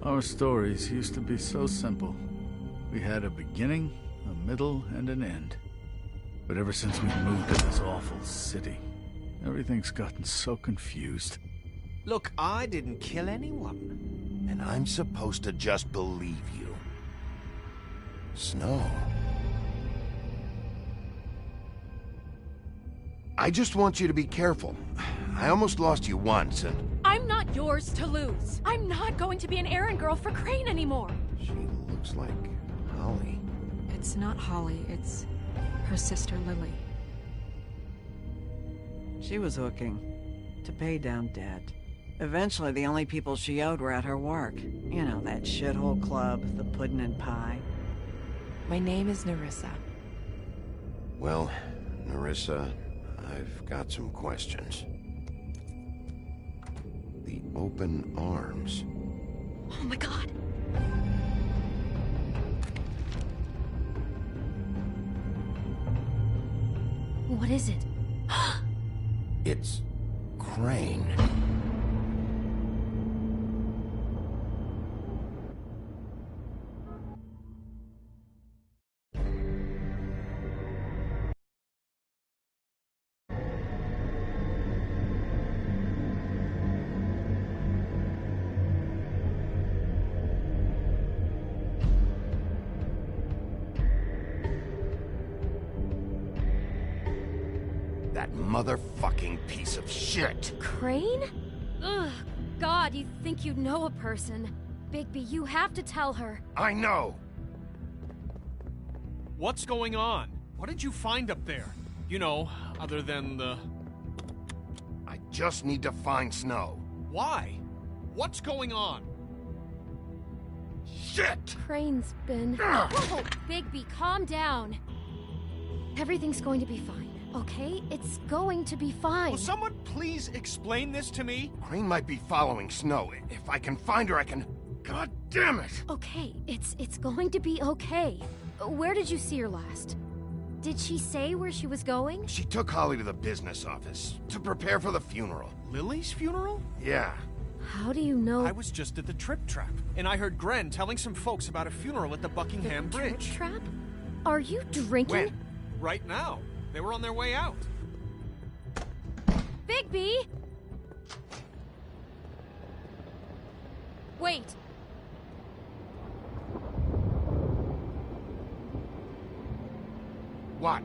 Our stories used to be so simple. We had a beginning, a middle, and an end. But ever since we moved to this awful city, everything's gotten so confused. Look, I didn't kill anyone. And I'm supposed to just believe you. Snow. I just want you to be careful. I almost lost you once, and... I'm not yours to lose. I'm not going to be an errand girl for Crane anymore. She looks like Holly. It's not Holly, it's her sister Lily. She was hooking to pay down debt. Eventually, the only people she owed were at her work. You know, that shithole club, the Puddin' and Pie. My name is Nerissa. Well, Nerissa, I've got some questions. The open arms. Oh my god. What is it? It's Crane. That motherfucking piece of shit! Crane? Ugh, God, you think you know a person. Bigby, you have to tell her. I know! What's going on? What did you find up there? You know, other than the... I just need to find Snow. Why? What's going on? Shit! Crane's been... Whoa, Bigby, calm down. Everything's going to be fine. Okay? It's going to be fine. Will someone please explain this to me? Crane might be following Snow. If I can find her, I can... God damn it! Okay, it's going to be okay. Where did you see her last? Did she say where she was going? She took Holly to the business office to prepare for the funeral. Lily's funeral? Yeah. How do you know? I was just at the Trip Trap, and I heard Gren telling some folks about a funeral at the Buckingham Bridge. Trip Trap? Are you drinking? When? Right now. They were on their way out. Bigby! Wait. What?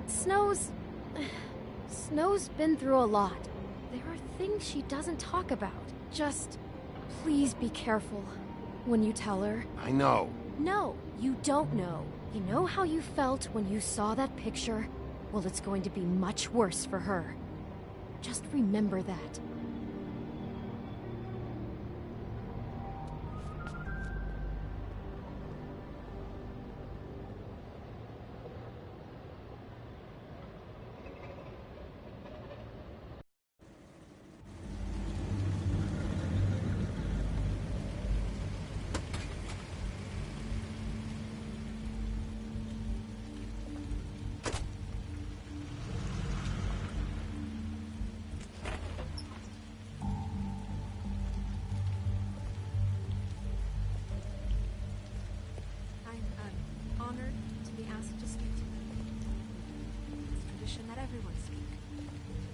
Snow's been through a lot. There are things she doesn't talk about. Just please be careful when you tell her. I know. No, you don't know. You know how you felt when you saw that picture? Well, it's going to be much worse for her. Just remember that.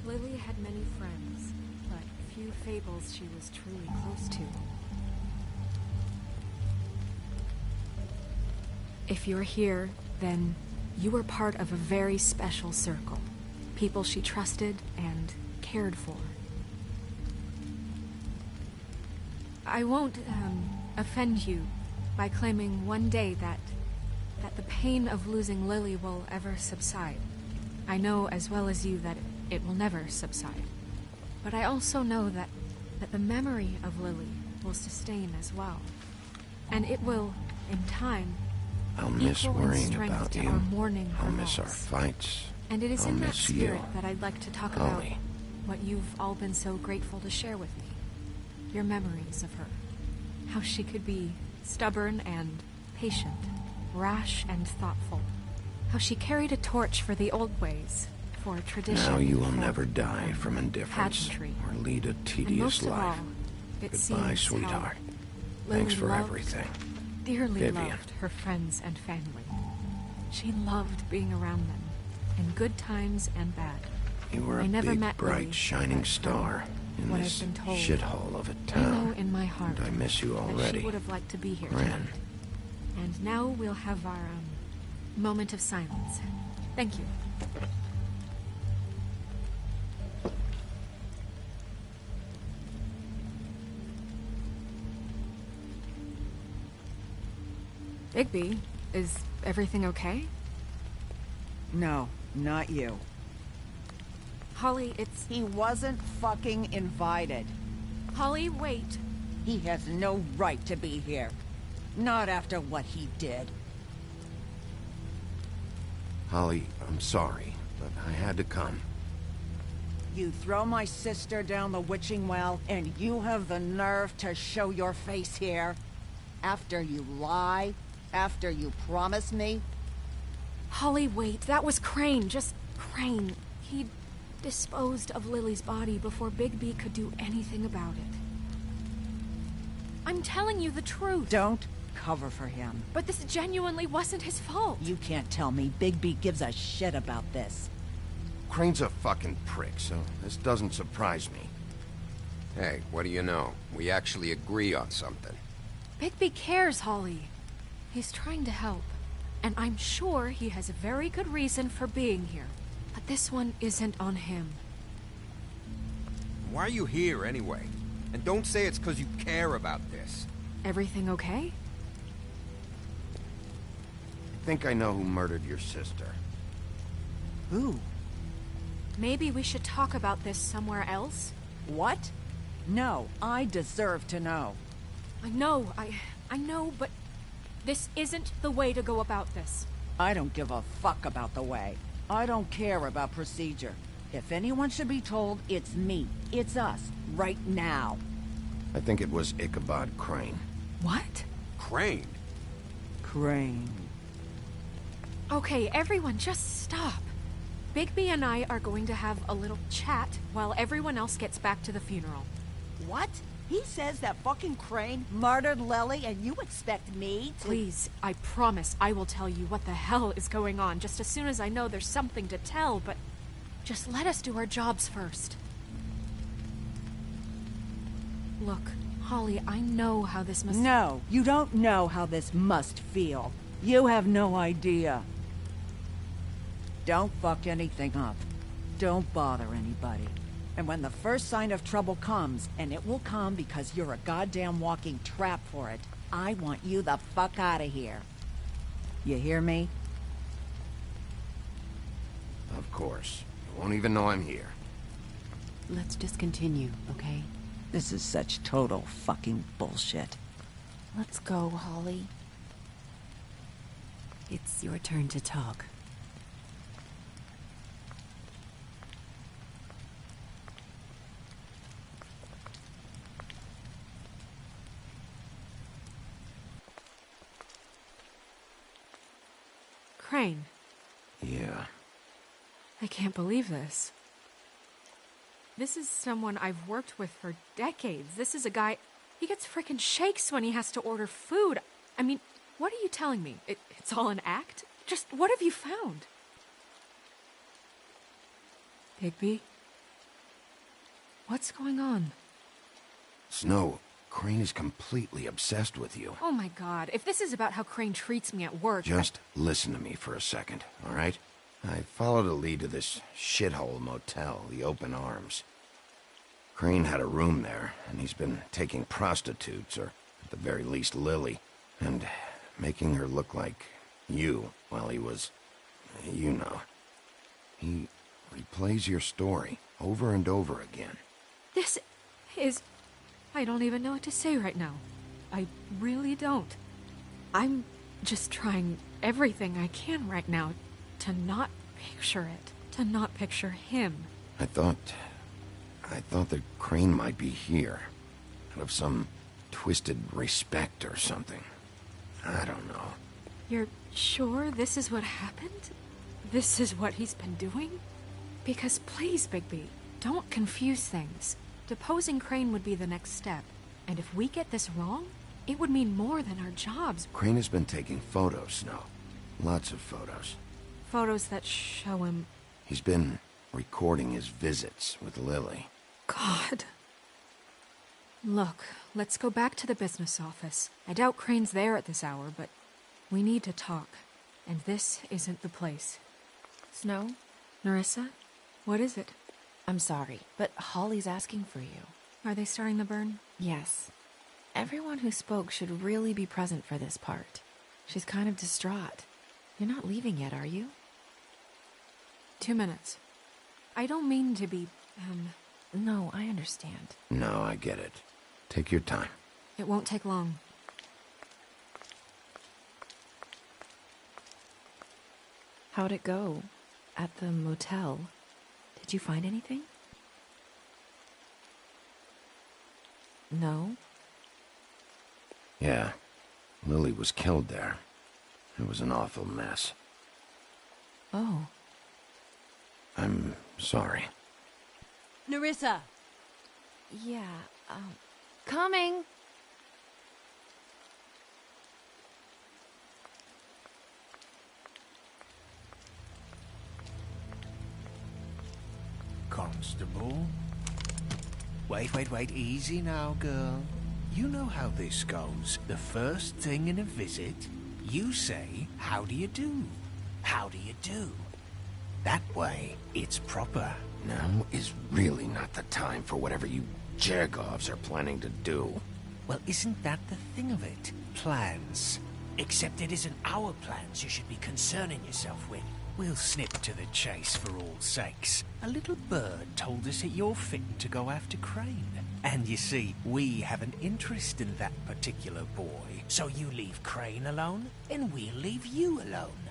Lily had many friends, but few fables she was truly close to. If you're here, then you were part of a very special circle. People she trusted and cared for. I won't, offend you by claiming one day that the pain of losing Lily will ever subside. I know as well as you that it will never subside. But I also know that the memory of Lily will sustain as well. And it will, in time, I'll miss equal in worrying strength about to you. our mourning I'll her miss our loss. fights. And it is I'll in that miss spirit you, that I'd like to talk Holly. about what you've all been so grateful to share with me. Your memories of her. How she could be stubborn and patient, rash and thoughtful. How she carried a torch for the old ways, for tradition. Now you will for never die from indifference pageantry. or lead a And tedious most of all, life. it Goodbye, seems sweetheart. how Thanks for loved, everything. dearly Vivian. loved her friends and family. She loved being around them, in good times and bad. You were I a never big, met bright, Lily, shining but star in what this I've been told, shithole of a I know town. in my heart And I miss you that already. she would have liked to be here Ren. tonight. And now we'll have our moment of silence. Thank you. Bigby, is everything okay? No, not you. Holly, it's... He wasn't fucking invited. Holly, wait. He has no right to be here. Not after what he did. Holly, I'm sorry, but I had to come. You throw my sister down the witching well, and you have the nerve to show your face here? After you lie? After you promise me? Holly, wait. That was Crane. Just Crane. He disposed of Lily's body before Bigby could do anything about it. I'm telling you the truth. Don't cover for him. But this genuinely wasn't his fault. You can't tell me Bigby gives a shit about this. Crane's a fucking prick, so this doesn't surprise me. Hey, what do you know? We actually agree on something. Bigby cares, Holly. He's trying to help. And I'm sure he has a very good reason for being here. But this one isn't on him. Why are you here, anyway? And don't say it's because you care about this. Everything okay? I think I know who murdered your sister. Who? Maybe we should talk about this somewhere else? What? No, I deserve to know. I know, but this isn't the way to go about this. I don't give a fuck about the way. I don't care about procedure. If anyone should be told, it's me. It's us. Right now. I think it was Ichabod Crane. What? Crane? Crane. Okay, everyone, just stop. Bigby and I are going to have a little chat while everyone else gets back to the funeral. What? He says that fucking Crane murdered Lily and you expect me to— Please, I promise I will tell you what the hell is going on just as soon as I know there's something to tell, but just let us do our jobs first. Look, Holly, I know how this must— No, you don't know how this must feel. You have no idea. Don't fuck anything up. Don't bother anybody. And when the first sign of trouble comes, and it will come because you're a goddamn walking trap for it, I want you the fuck out of here. You hear me? Of course. You won't even know I'm here. Let's just continue, okay? This is such total fucking bullshit. Let's go, Holly. It's your turn to talk. Crane, Yeah. I can't believe this. This is someone I've worked with for decades. This is a guy... He gets frickin' shakes when he has to order food. I mean, what are you telling me? It's all an act? Just what have you found? Bigby? What's going on? Snow, Crane is completely obsessed with you. Oh my god, if this is about how Crane treats me at work... Just listen to me for a second, all right? I followed a lead to this shithole motel, the Open Arms. Crane had a room there, and he's been taking prostitutes, or at the very least Lily, and making her look like you while he was... you know. He replays your story over and over again. This is... I don't even know what to say right now. I really don't. I'm just trying everything I can right now to not picture it. To not picture him. I thought that Crane might be here. Out of some twisted respect or something. I don't know. You're sure this is what happened? This is what he's been doing? Because please, Bigby, don't confuse things. Deposing Crane would be the next step. And if we get this wrong, It would mean more than our jobs. Crane has been taking photos, Snow. Lots of photos. Photos that show him... He's been recording his visits with Lily. God. Look, let's go back to the business office. I doubt Crane's there at this hour, but we need to talk. And this isn't the place. Snow? Nerissa? What is it? I'm sorry, but Holly's asking for you. Are they starting the burn? Yes. Everyone who spoke should really be present for this part. She's kind of distraught. You're not leaving yet, are you? 2 minutes. I don't mean to be, No, I understand. No, I get it. Take your time. It won't take long. How'd it go? At the motel? Did you find anything? No? Yeah. Lily was killed there. It was an awful mess. Oh. I'm sorry. Nerissa! Yeah, coming! Constable? Wait, easy now, girl. You know how this goes. The first thing in a visit, you say, how do you do? How do you do? That way, it's proper. Now is really not the time for whatever you Jergovs are planning to do. Well, isn't that the thing of it? Plans. Except it isn't our plans you should be concerning yourself with. We'll snip to the chase for all sakes. A little bird told us that you're fitting to go after Crane. And you see, we have an interest in that particular boy. So you leave Crane alone, and we'll leave you alone.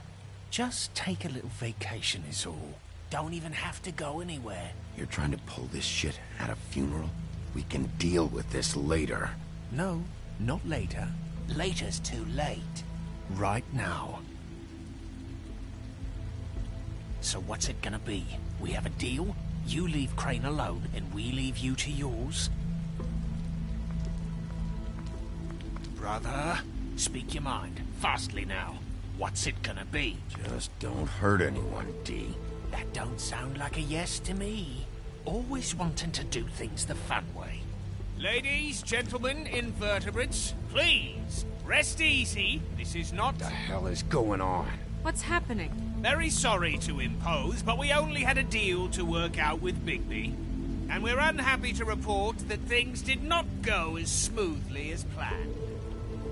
Just take a little vacation is all. Don't even have to go anywhere. You're trying to pull this shit at a funeral? We can deal with this later. No, not later. Later's too late. Right now. So what's it gonna be? We have a deal? You leave Crane alone, and we leave you to yours? Brother, speak your mind. Fastly now. What's it gonna be? Just don't hurt anyone, D. That don't sound like a yes to me. Always wanting to do things the fun way. Ladies, gentlemen, invertebrates, please, rest easy. This is not... What the hell is going on? What's happening? Very sorry to impose, but we only had a deal to work out with Bigby. And we're unhappy to report that things did not go as smoothly as planned.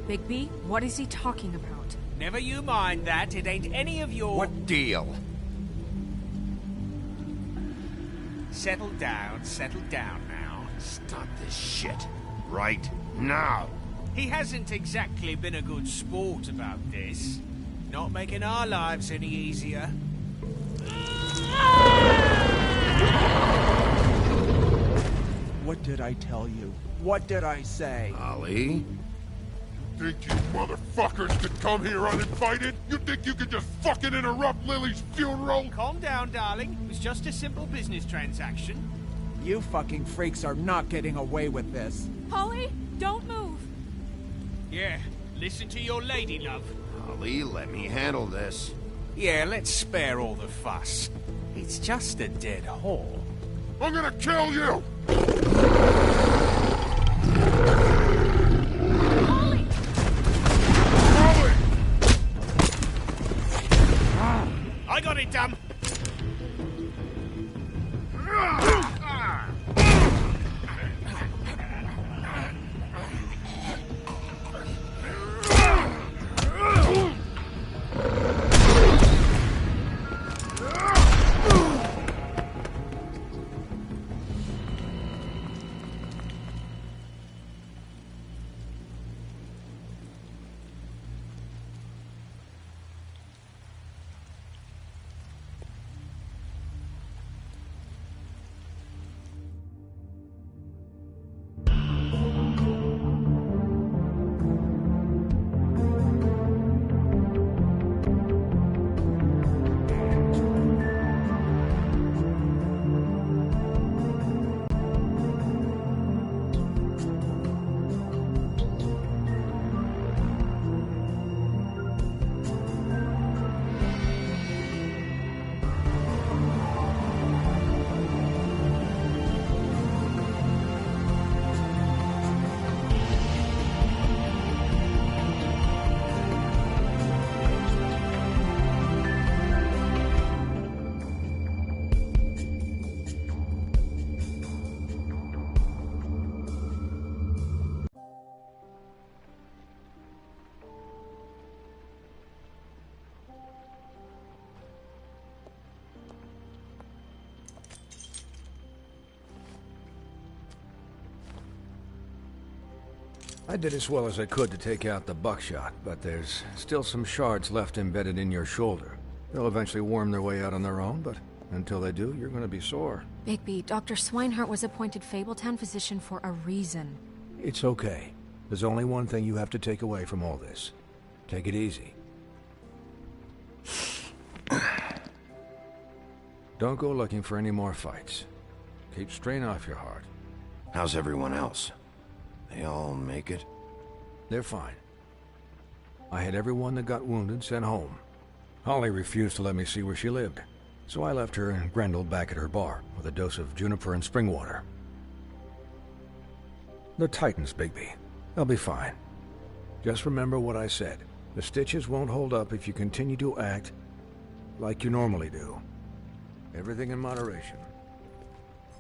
Bigby, what is he talking about? Never you mind that, it ain't any of your... What deal? Settle down now. Stop this shit. Right now. He hasn't exactly been a good sport about this. Not making our lives any easier. What did I tell you? What did I say? Ollie? Think you motherfuckers could come here uninvited? You think you could just fucking interrupt Lily's funeral? Calm down, darling. It was just a simple business transaction. You fucking freaks are not getting away with this. Holly, don't move! Yeah, listen to your lady, love. Ollie, let me handle this. Yeah, let's spare all the fuss. It's just a dead whore. I'm gonna kill you! Holly! I got it, dumb. I did as well as I could to take out the buckshot, but there's still some shards left embedded in your shoulder. They'll eventually worm their way out on their own, but until they do, you're gonna be sore. Bigby, Dr. Swinehart was appointed Fabletown physician for a reason. It's okay. There's only one thing you have to take away from all this. Take it easy. Don't go looking for any more fights. Keep strain off your heart. How's everyone else? They all make it? They're fine. I had everyone that got wounded sent home. Holly refused to let me see where she lived, so I left her and Grendel back at her bar with a dose of juniper and spring water. They're Titans, Bigby. They'll be fine. Just remember what I said. The stitches won't hold up if you continue to act like you normally do. Everything in moderation.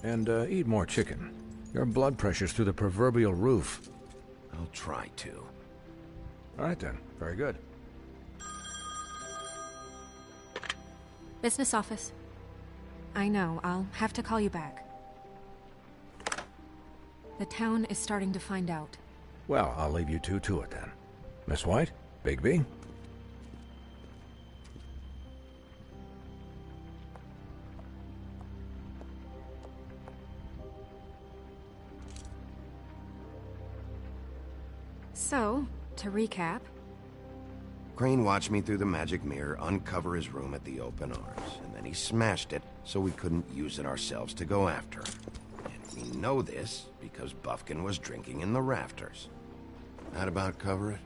And eat more chicken. Your blood pressure's through the proverbial roof. I'll try to. All right then. Very good. Business office. I know, I'll have to call you back. The town is starting to find out. Well, I'll leave you two to it then. Miss White? Bigby? So, to recap... Crane watched me through the magic mirror uncover his room at the Open Arms, and then he smashed it so we couldn't use it ourselves to go after him. And we know this because Bufkin was drinking in the rafters. That about cover it?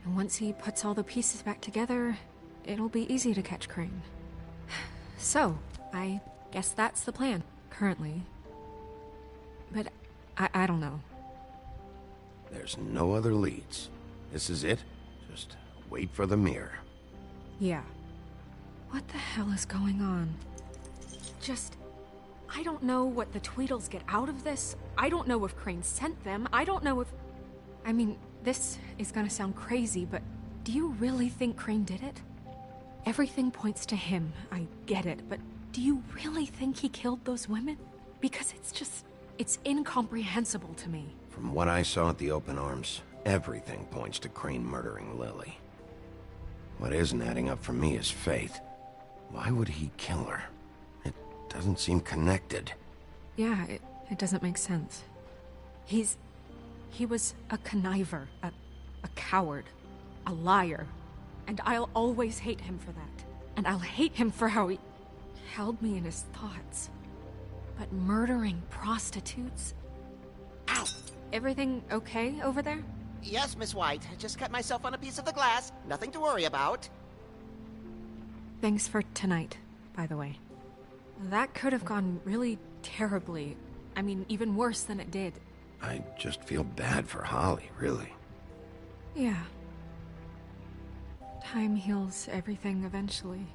And once he puts all the pieces back together, it'll be easy to catch Crane. So, I guess that's the plan, currently. But I don't know. There's no other leads. This is it. Just wait for the mirror. Yeah. What the hell is going on? I don't know what the Tweedles get out of this. I don't know if Crane sent them. I don't know if... I mean, this is gonna sound crazy, but do you really think Crane did it? Everything points to him, I get it, but do you really think he killed those women? Because it's incomprehensible to me. From what I saw at the Open Arms, everything points to Crane murdering Lily. What isn't adding up for me is Faith. Why would he kill her? It doesn't seem connected. Yeah, it doesn't make sense. He was a conniver, a coward, a liar. And I'll always hate him for that. And I'll hate him for how he held me in his thoughts. But murdering prostitutes? Ow! Everything okay over there? Yes, Miss White. I just cut myself on a piece of the glass. Nothing to worry about. Thanks for tonight, by the way. That could have gone really terribly. I mean, even worse than it did. I just feel bad for Holly, really. Yeah. Time heals everything eventually.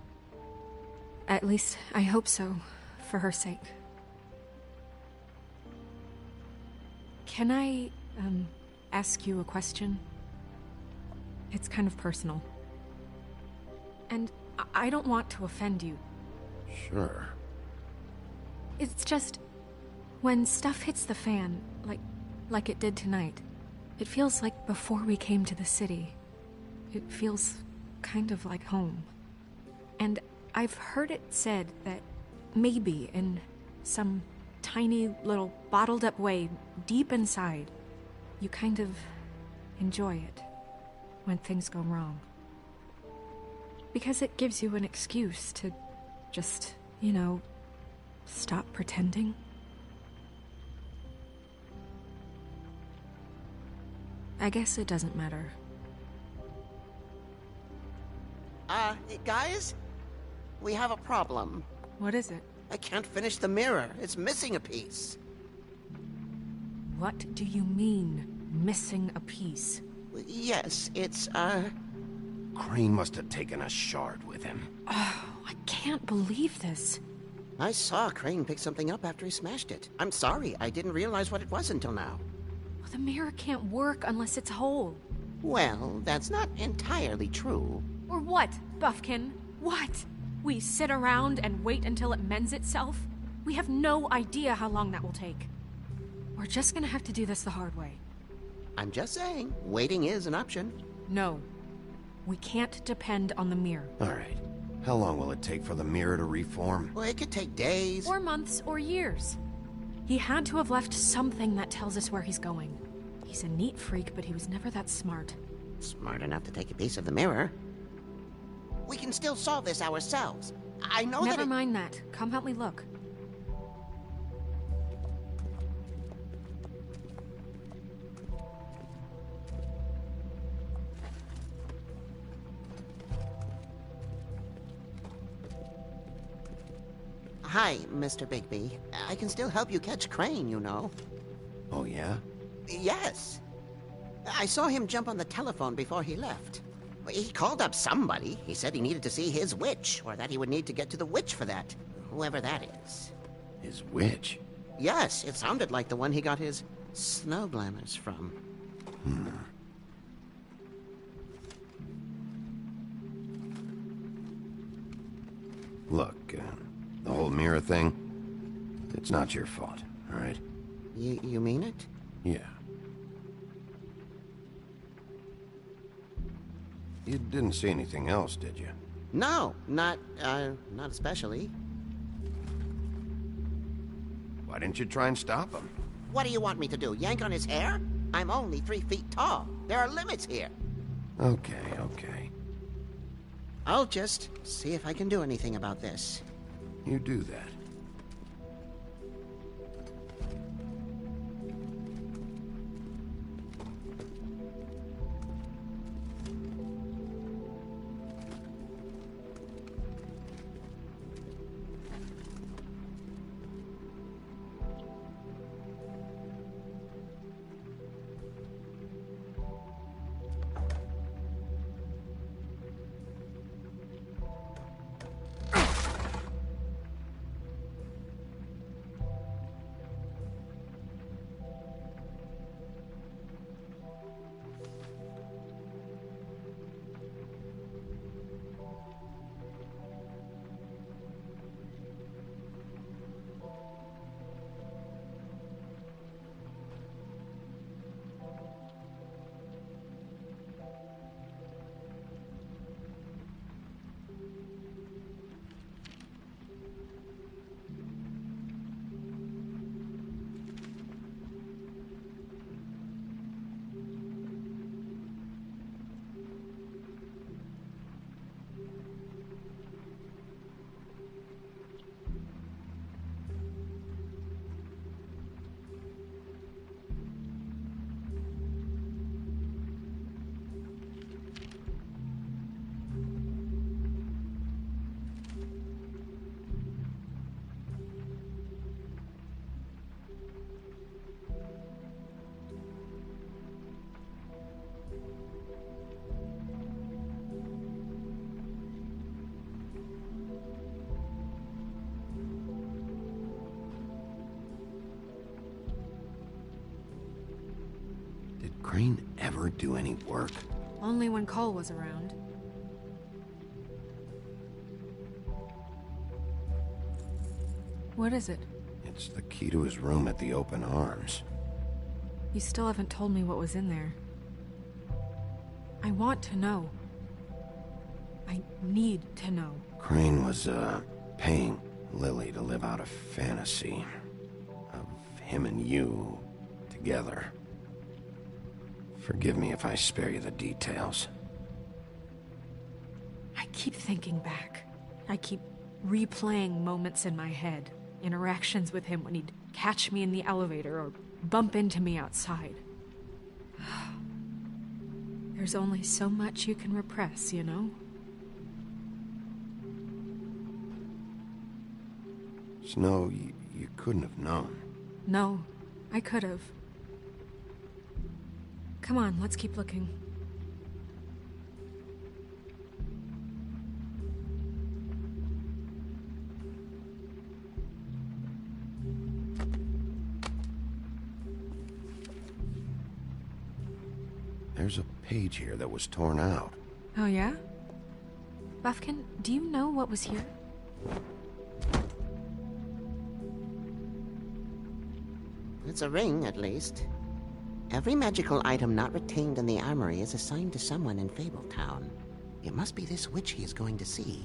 At least, I hope so, for her sake. Can I, ask you a question? It's kind of personal. And I don't want to offend you. Sure. It's just... when stuff hits the fan, like it did tonight, it feels like before we came to the city. It feels kind of like home. And I've heard it said that maybe in some tiny little bottled up way deep inside, you kind of enjoy it when things go wrong. Because it gives you an excuse to just, stop pretending. I guess it doesn't matter. Guys? We have a problem. What is it? I can't finish the mirror. It's missing a piece. What do you mean, missing a piece? Yes, it's, Crane must have taken a shard with him. Oh, I can't believe this. I saw Crane pick something up after he smashed it. I'm sorry, I didn't realize what it was until now. Well, the mirror can't work unless it's whole. Well, that's not entirely true. Or what, Buffkin? What? We sit around and wait until it mends itself? We have no idea how long that will take. We're just gonna have to do this the hard way. I'm just saying, waiting is an option. No. We can't depend on the mirror. All right. How long will it take for the mirror to reform? Well, it could take days. Or months, or years. He had to have left something that tells us where he's going. He's a neat freak, but he was never that smart. Smart enough to take a piece of the mirror. We can still solve this ourselves. I know Never mind that. Come help me look. Hi, Mr. Bigby. I can still help you catch Crane, you know. Oh, yeah? Yes. I saw him jump on the telephone before he left. He called up somebody. He said he needed to see his witch, or that he would need to get to the witch for that. Whoever that is. His witch? Yes, it sounded like the one he got his snow glamours from. Look, the whole mirror thing, it's not your fault, all right? You mean it? Yeah. You didn't see anything else, did you? No, not especially. Why didn't you try and stop him? What do you want me to do, yank on his hair? I'm only 3 feet tall. There are limits here. Okay. I'll just see if I can do anything about this. You do that. Crane ever do any work? Only when Cole was around. What is it? It's the key to his room at the Open Arms. You still haven't told me what was in there. I want to know. I need to know. Crane was, paying Lily to live out a fantasy of him and you together. Forgive me if I spare you the details. I keep thinking back. I keep replaying moments in my head. Interactions with him when he'd catch me in the elevator or bump into me outside. There's only so much you can repress, you know? Snow, you couldn't have known. No, I could have. Come on, let's keep looking. There's a page here that was torn out. Oh, yeah? Buffkin, do you know what was here? It's a ring, at least. Every magical item not retained in the armory is assigned to someone in Fabletown. It must be this witch he is going to see.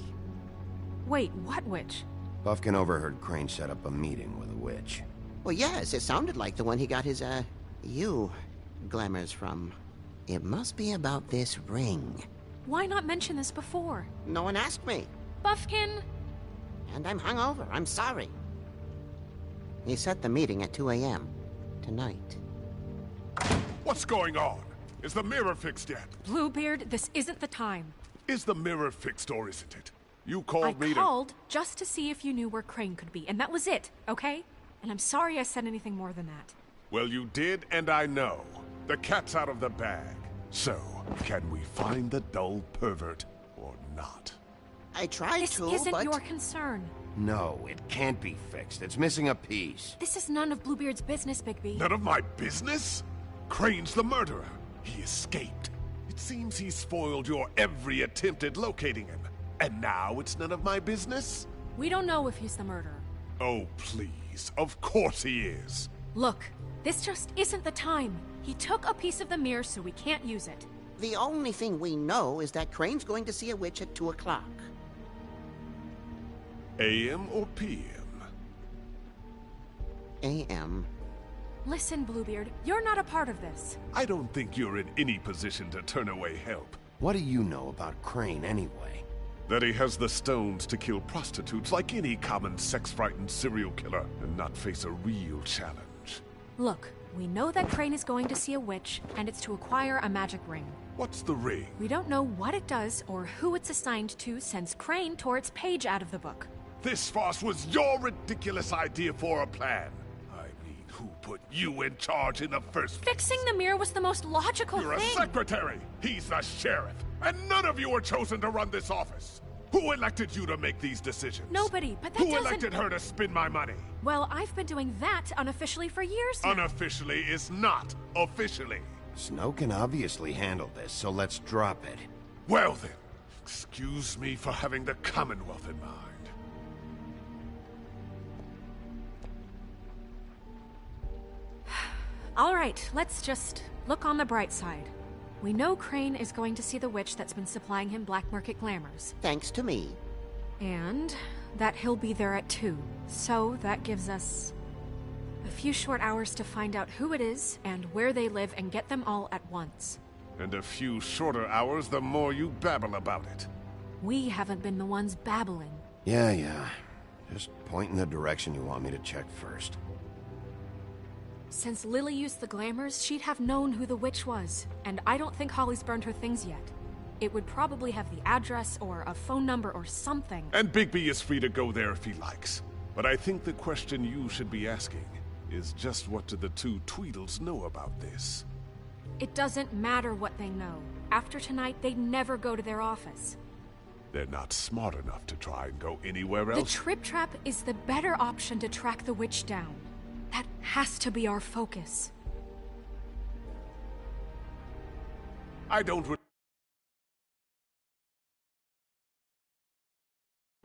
Wait, what witch? Buffkin overheard Crane set up a meeting with a witch. Well, yes, it sounded like the one he got his, glamours from. It must be about this ring. Why not mention this before? No one asked me. Buffkin! And I'm hungover. I'm sorry. He set the meeting at 2 a.m. tonight. What's going on? Is the mirror fixed yet? Bluebeard, this isn't the time. Is the mirror fixed or isn't it? You called me to... I called just to see if you knew where Crane could be, and that was it, okay? And I'm sorry I said anything more than that. Well, you did, and I know. The cat's out of the bag. So, can we find the dull pervert or not? I tried this to, This isn't but... your concern. No, it can't be fixed. It's missing a piece. This is none of Bluebeard's business, Bigby. None of my business? Crane's the murderer. He escaped. It seems he spoiled your every attempt at locating him. And now it's none of my business? We don't know if he's the murderer. Oh, please. Of course he is. Look, this just isn't the time. He took a piece of the mirror, so we can't use it. The only thing we know is that Crane's going to see a witch at 2 o'clock. AM or PM? AM. Listen, Bluebeard, you're not a part of this. I don't think you're in any position to turn away help. What do you know about Crane anyway? That he has the stones to kill prostitutes like any common sex-frightened serial killer and not face a real challenge. Look, we know that Crane is going to see a witch, and it's to acquire a magic ring. What's the ring? We don't know what it does or who it's assigned to since Crane tore its page out of the book. This farce was your ridiculous idea for a plan. I mean, who put you in charge in the first place? Fixing the mirror was the most logical You're thing. a secretary. He's the sheriff. And none of you were chosen to run this office. Who elected you to make these decisions? Nobody, but that Who doesn't... elected her to spend my money? Well, I've been doing that unofficially for years now. Unofficially is not officially. Snow can obviously handle this, so let's drop it. Well then, excuse me for having the Commonwealth in mind. All right, let's just look on the bright side. We know Crane is going to see the witch that's been supplying him black market glamours. Thanks to me. And that he'll be there at 2. So that gives us a few short hours to find out who it is and where they live and get them all at once. And a few shorter hours the more you babble about it. We haven't been the ones babbling. Yeah. Just point in the direction you want me to check first. Since Lily used the glamours, she'd have known who the witch was, and I don't think Holly's burned her things yet. It would probably have the address or a phone number or something. And Bigby is free to go there if he likes. But I think the question you should be asking is just what do the two Tweedles know about this? It doesn't matter what they know. After tonight, they'd never go to their office. They're not smart enough to try and go anywhere else. The Trip Trap is the better option to track the witch down. That has to be our focus. I don't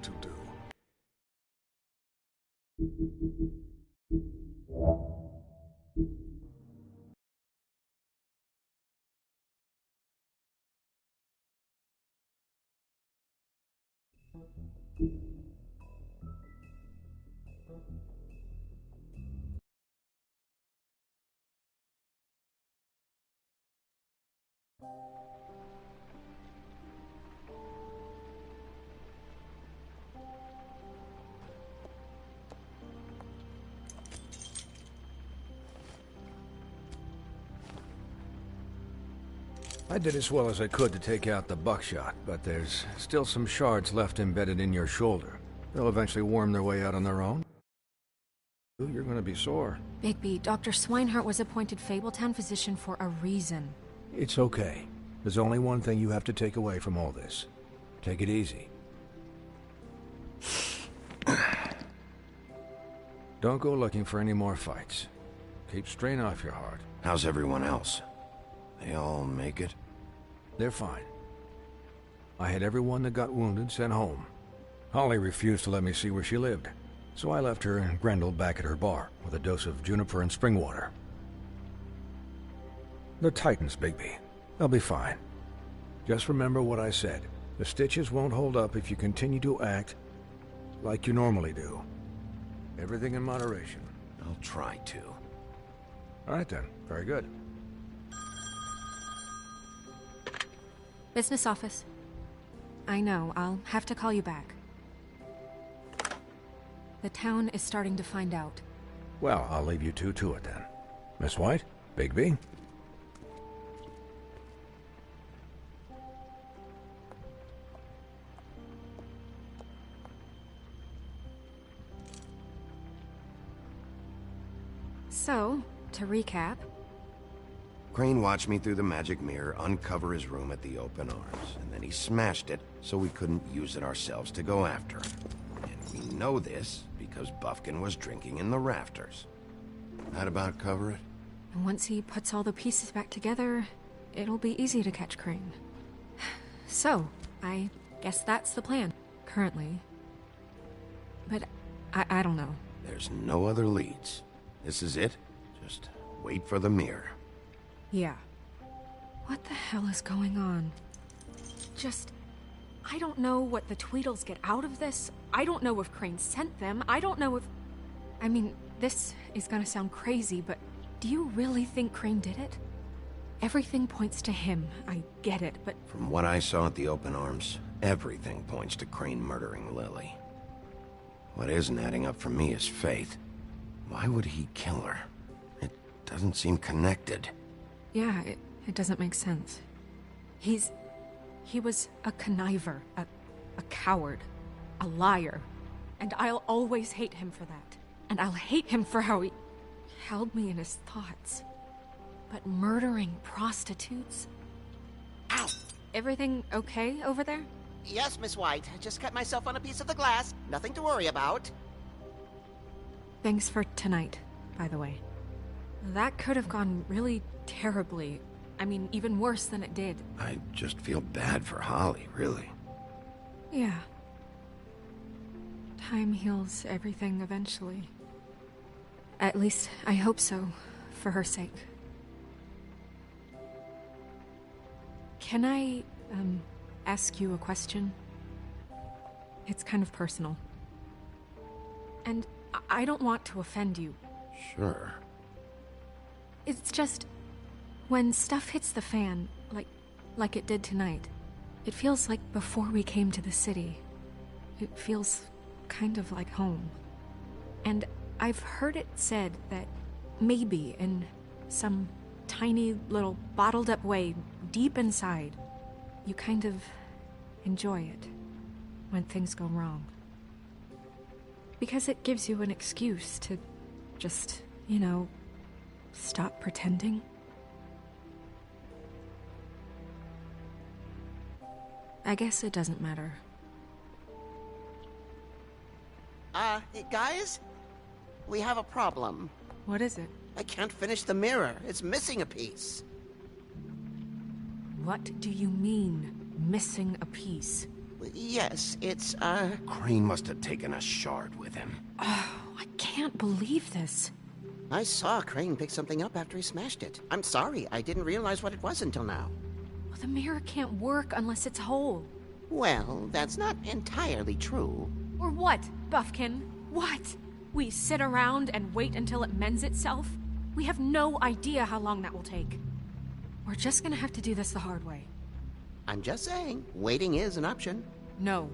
to do. I did as well as I could to take out the buckshot, but there's still some shards left embedded in your shoulder. They'll eventually worm their way out on their own. You're gonna be sore. Bigby, Dr. Swinehart was appointed Fabletown physician for a reason. It's okay. There's only one thing you have to take away from all this. Take it easy. Don't go looking for any more fights. Keep strain off your heart. How's everyone else? They all make it? They're fine. I had everyone that got wounded sent home. Holly refused to let me see where she lived, so I left her and Grendel back at her bar with a dose of juniper and spring water. They're Titans, Bigby. They'll be fine. Just remember what I said. The stitches won't hold up if you continue to act like you normally do. Everything in moderation. I'll try to. All right then. Very good. Business office. I know, I'll have to call you back. The town is starting to find out. Well, I'll leave you two to it then. Miss White? Bigby? So, to recap... Crane watched me through the magic mirror uncover his room at the Open Arms, and then he smashed it so we couldn't use it ourselves to go after him. And we know this because Bufkin was drinking in the rafters. That about cover it? Once he puts all the pieces back together, it'll be easy to catch Crane. So, I guess that's the plan, currently. But I don't know. There's no other leads. This is it. Just wait for the mirror. Yeah. What the hell is going on? I don't know what the Tweedles get out of this. I don't know if Crane sent them. I don't know if... I mean, this is gonna sound crazy, but do you really think Crane did it? Everything points to him. I get it, but... From what I saw at the Open Arms, everything points to Crane murdering Lily. What isn't adding up for me is Faith. Why would he kill her? It doesn't seem connected. Yeah, it doesn't make sense. He was a conniver, a coward, a liar. And I'll always hate him for that. And I'll hate him for how he held me in his thoughts. But murdering prostitutes? Ow! Everything okay over there? Yes, Miss White. I just cut myself on a piece of the glass. Nothing to worry about. Thanks for tonight, by the way. That could have gone really terribly. I mean, even worse than it did. I just feel bad for Holly, really. Yeah. Time heals everything eventually. At least, I hope so, for her sake. Can I, ask you a question? It's kind of personal. And I don't want to offend you. Sure. It's just... when stuff hits the fan, like it did tonight, it feels like before we came to the city. It feels kind of like home. And I've heard it said that maybe in some tiny little bottled up way deep inside, you kind of enjoy it when things go wrong. Because it gives you an excuse to just, you know, stop pretending. I guess it doesn't matter. Guys? We have a problem. What is it? I can't finish the mirror. It's missing a piece. What do you mean, missing a piece? Yes, it's, Crane must have taken a shard with him. Oh, I can't believe this. I saw Crane pick something up after he smashed it. I'm sorry, I didn't realize what it was until now. Well, the mirror can't work unless it's whole. Well, that's not entirely true. Or what, Bufkin? What? We sit around and wait until it mends itself? We have no idea how long that will take. We're just gonna have to do this the hard way. I'm just saying, waiting is an option. No.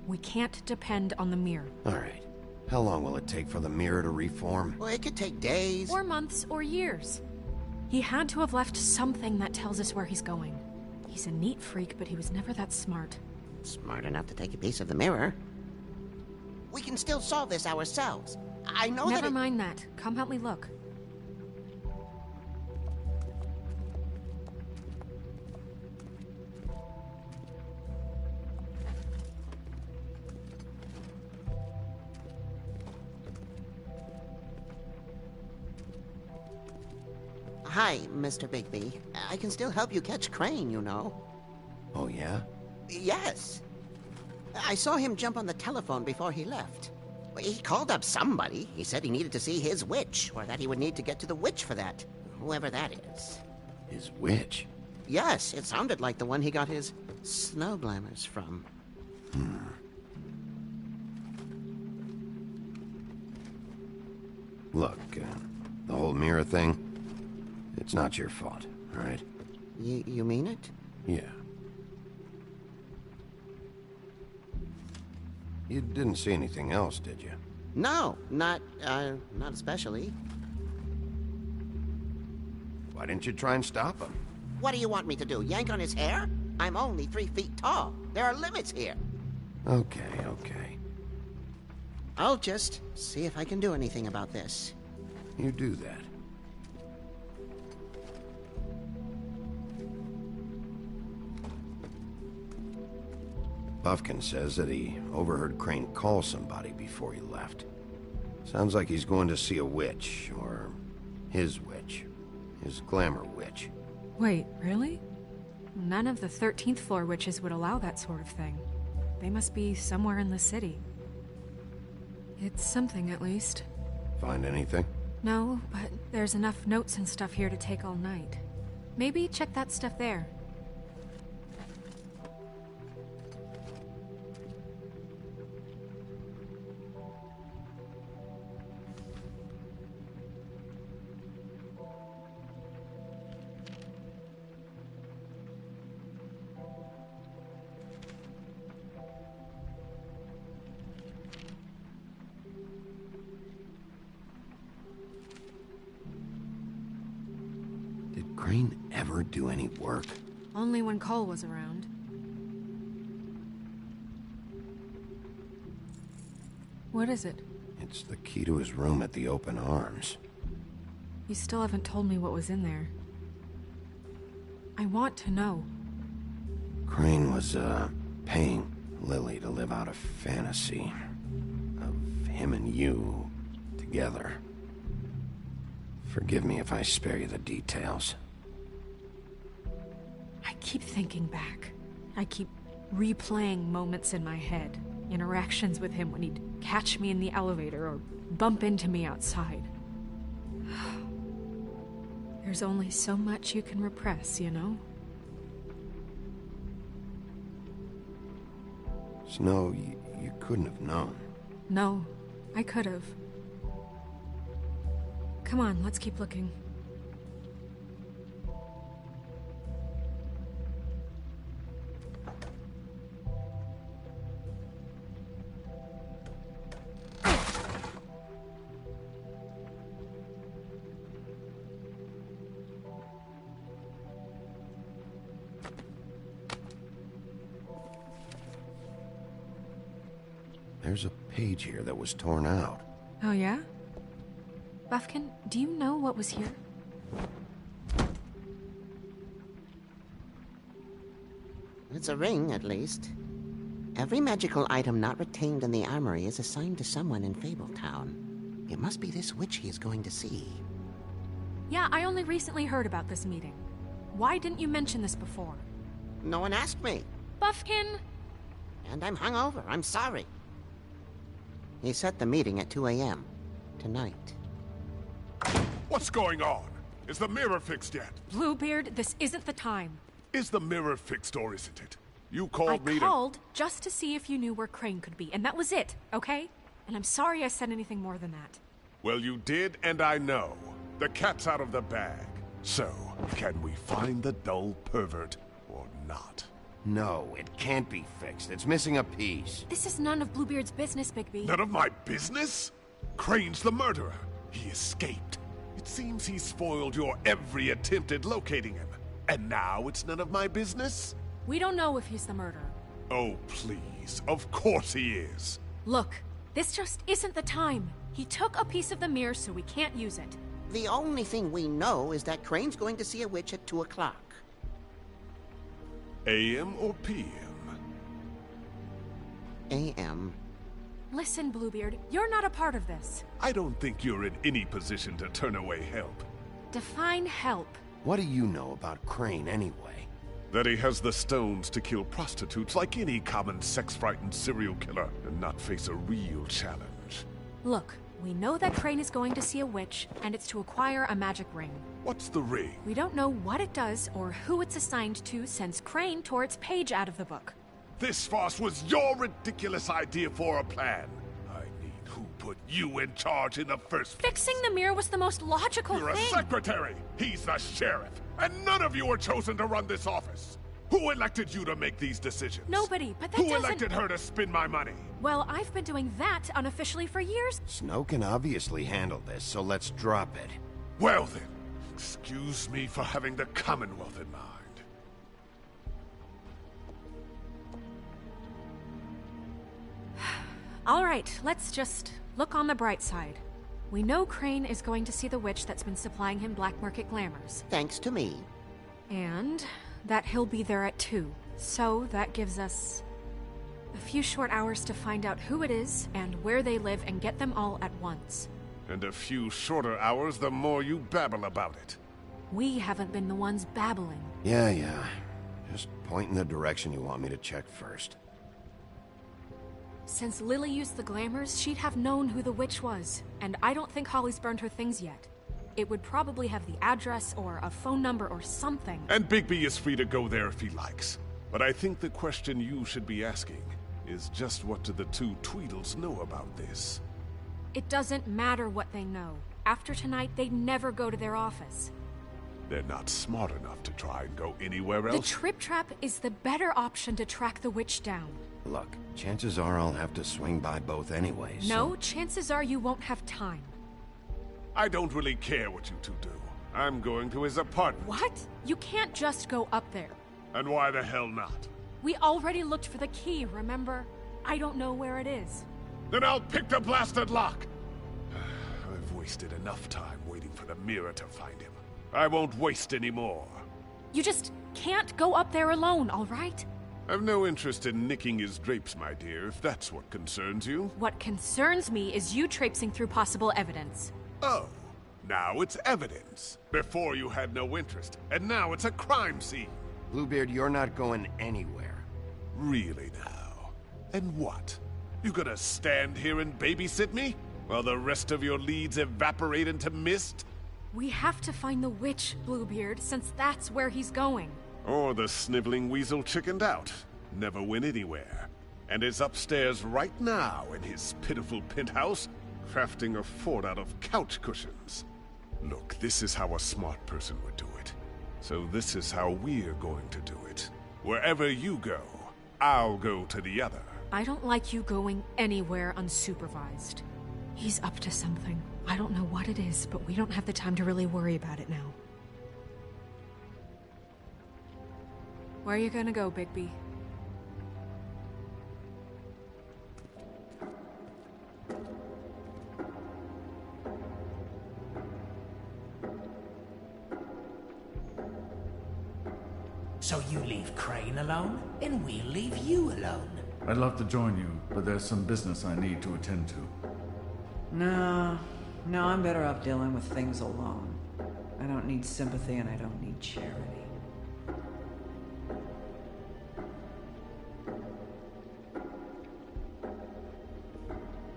We can't depend on the mirror. All right. How long will it take for the mirror to reform? Well, it could take days. Or months, or years. He had to have left something that tells us where he's going. He's a neat freak, but he was never that smart. Smart enough to take a piece of the mirror. We can still solve this ourselves. I know that Never mind that. Come help me look. Hi, Mr. Bigby. I can still help you catch Crane, you know. Oh, yeah? Yes. I saw him jump on the telephone before he left. He called up somebody. He said he needed to see his witch, or that he would need to get to the witch for that. Whoever that is. His witch? Yes, it sounded like the one he got his snow glamours from. Look, the whole mirror thing, it's not your fault, all right? You mean it? Yeah. You didn't see anything else, did you? No, not especially. Why didn't you try and stop him? What do you want me to do, yank on his hair? I'm only 3 feet tall. There are limits here. Okay. I'll just see if I can do anything about this. You do that. Buffkin says that he overheard Crane call somebody before he left. Sounds like he's going to see a witch, or his witch. His glamour witch. Wait, really? None of the 13th floor witches would allow that sort of thing. They must be somewhere in the city. It's something, at least. Find anything? No, but there's enough notes and stuff here to take all night. Maybe check that stuff there. Did Crane ever do any work? Only when Cole was around. What is it? It's the key to his room at the Open Arms. You still haven't told me what was in there. I want to know. Crane was, paying Lily to live out a fantasy of him and you together. Forgive me if I spare you the details. I keep thinking back. I keep replaying moments in my head. Interactions with him when he'd catch me in the elevator or bump into me outside. There's only so much you can repress, you know? Snow, you couldn't have known. No, I could have. Come on, let's keep looking. There's a page here that was torn out. Oh, yeah? Buffkin, do you know what was here? It's a ring, at least. Every magical item not retained in the armory is assigned to someone in Fabletown. It must be this witch he is going to see. Yeah, I only recently heard about this meeting. Why didn't you mention this before? No one asked me. Buffkin! And I'm hungover. I'm sorry. He set the meeting at 2 a.m. tonight. What's going on? Is the mirror fixed yet? Bluebeard, this isn't the time. Is the mirror fixed or isn't it? You called me I called just to see if you knew where Crane could be, and that was it, okay? And I'm sorry I said anything more than that. Well, you did, and I know. The cat's out of the bag. So, can we find the dull pervert or not? No, it can't be fixed. It's missing a piece. This is none of Bluebeard's business, Bigby. None of my business? Crane's the murderer. He escaped. It seems he spoiled your every attempt at locating him. And now it's none of my business? We don't know if he's the murderer. Oh, please. Of course he is. Look, this just isn't the time. He took a piece of the mirror, so we can't use it. The only thing we know is that Crane's going to see a witch at 2 o'clock. AM or PM? AM. Listen, Bluebeard, you're not a part of this. I don't think you're in any position to turn away help. Define help. What do you know about Crane, anyway? That he has the stones to kill prostitutes like any common sex-frightened serial killer and not face a real challenge. Look, We know that Crane is going to see a witch, and it's to acquire a magic ring. What's the ring? We don't know what it does or who it's assigned to since Crane tore its page out of the book. This farce was your ridiculous idea for a plan. I mean, who put you in charge in the first place? Fixing the mirror was the most logical You're thing. a secretary! He's the sheriff! And none of you were chosen to run this office! Who elected you to make these decisions? Nobody, but that Who doesn't... elected her to spend my money? Well, I've been doing that unofficially for years. Snow can obviously handle this, so let's drop it. Well then, excuse me for having the Commonwealth in mind. All right, let's just look on the bright side. We know Crane is going to see the witch that's been supplying him black market glamours. Thanks to me. And that he'll be there at 2. So that gives us a few short hours to find out who it is and where they live and get them all at once. And a few shorter hours the more you babble about it. We haven't been the ones babbling. Yeah. Just point in the direction you want me to check first. Since Lily used the glamours, she'd have known who the witch was. And I don't think Holly's burned her things yet. It would probably have the address or a phone number or something. And Bigby is free to go there if he likes. But I think the question you should be asking is just what do the two Tweedles know about this? It doesn't matter what they know. After tonight, they'd never go to their office. They're not smart enough to try and go anywhere The else. Trip Trap is the better option to track the witch down. Look, chances are I'll have to swing by both anyways. No, chances are you won't have time. I don't really care what you two do. I'm going to his apartment. What? You can't just go up there. And why the hell not? We already looked for the key, remember? I don't know where it is. Then I'll pick the blasted lock! I've wasted enough time waiting for the mirror to find him. I won't waste any more. You just can't go up there alone, all right? I've no interest in nicking his drapes, my dear, if that's what concerns you. What concerns me is you traipsing through possible evidence. Oh, now it's evidence. Before you had no interest, and now it's a crime scene. Bluebeard, you're not going anywhere. Really now? And what? You gonna stand here and babysit me? While the rest of your leads evaporate into mist? We have to find the witch, Bluebeard, since that's where he's going. Or the sniveling weasel chickened out. Never went anywhere. And is upstairs right now in his pitiful penthouse, crafting a fort out of couch cushions. Look, this is how a smart person would do it. So this is how we're going to do it. Wherever you go, I'll go to the other. I don't like you going anywhere unsupervised. He's up to something. I don't know what it is, but we don't have the time to really worry about it now. Where are you gonna go, Bigby? So you leave Crane alone, and we'll leave you alone. I'd love to join you, but there's some business I need to attend to. No, I'm better off dealing with things alone. I don't need sympathy and I don't need charity.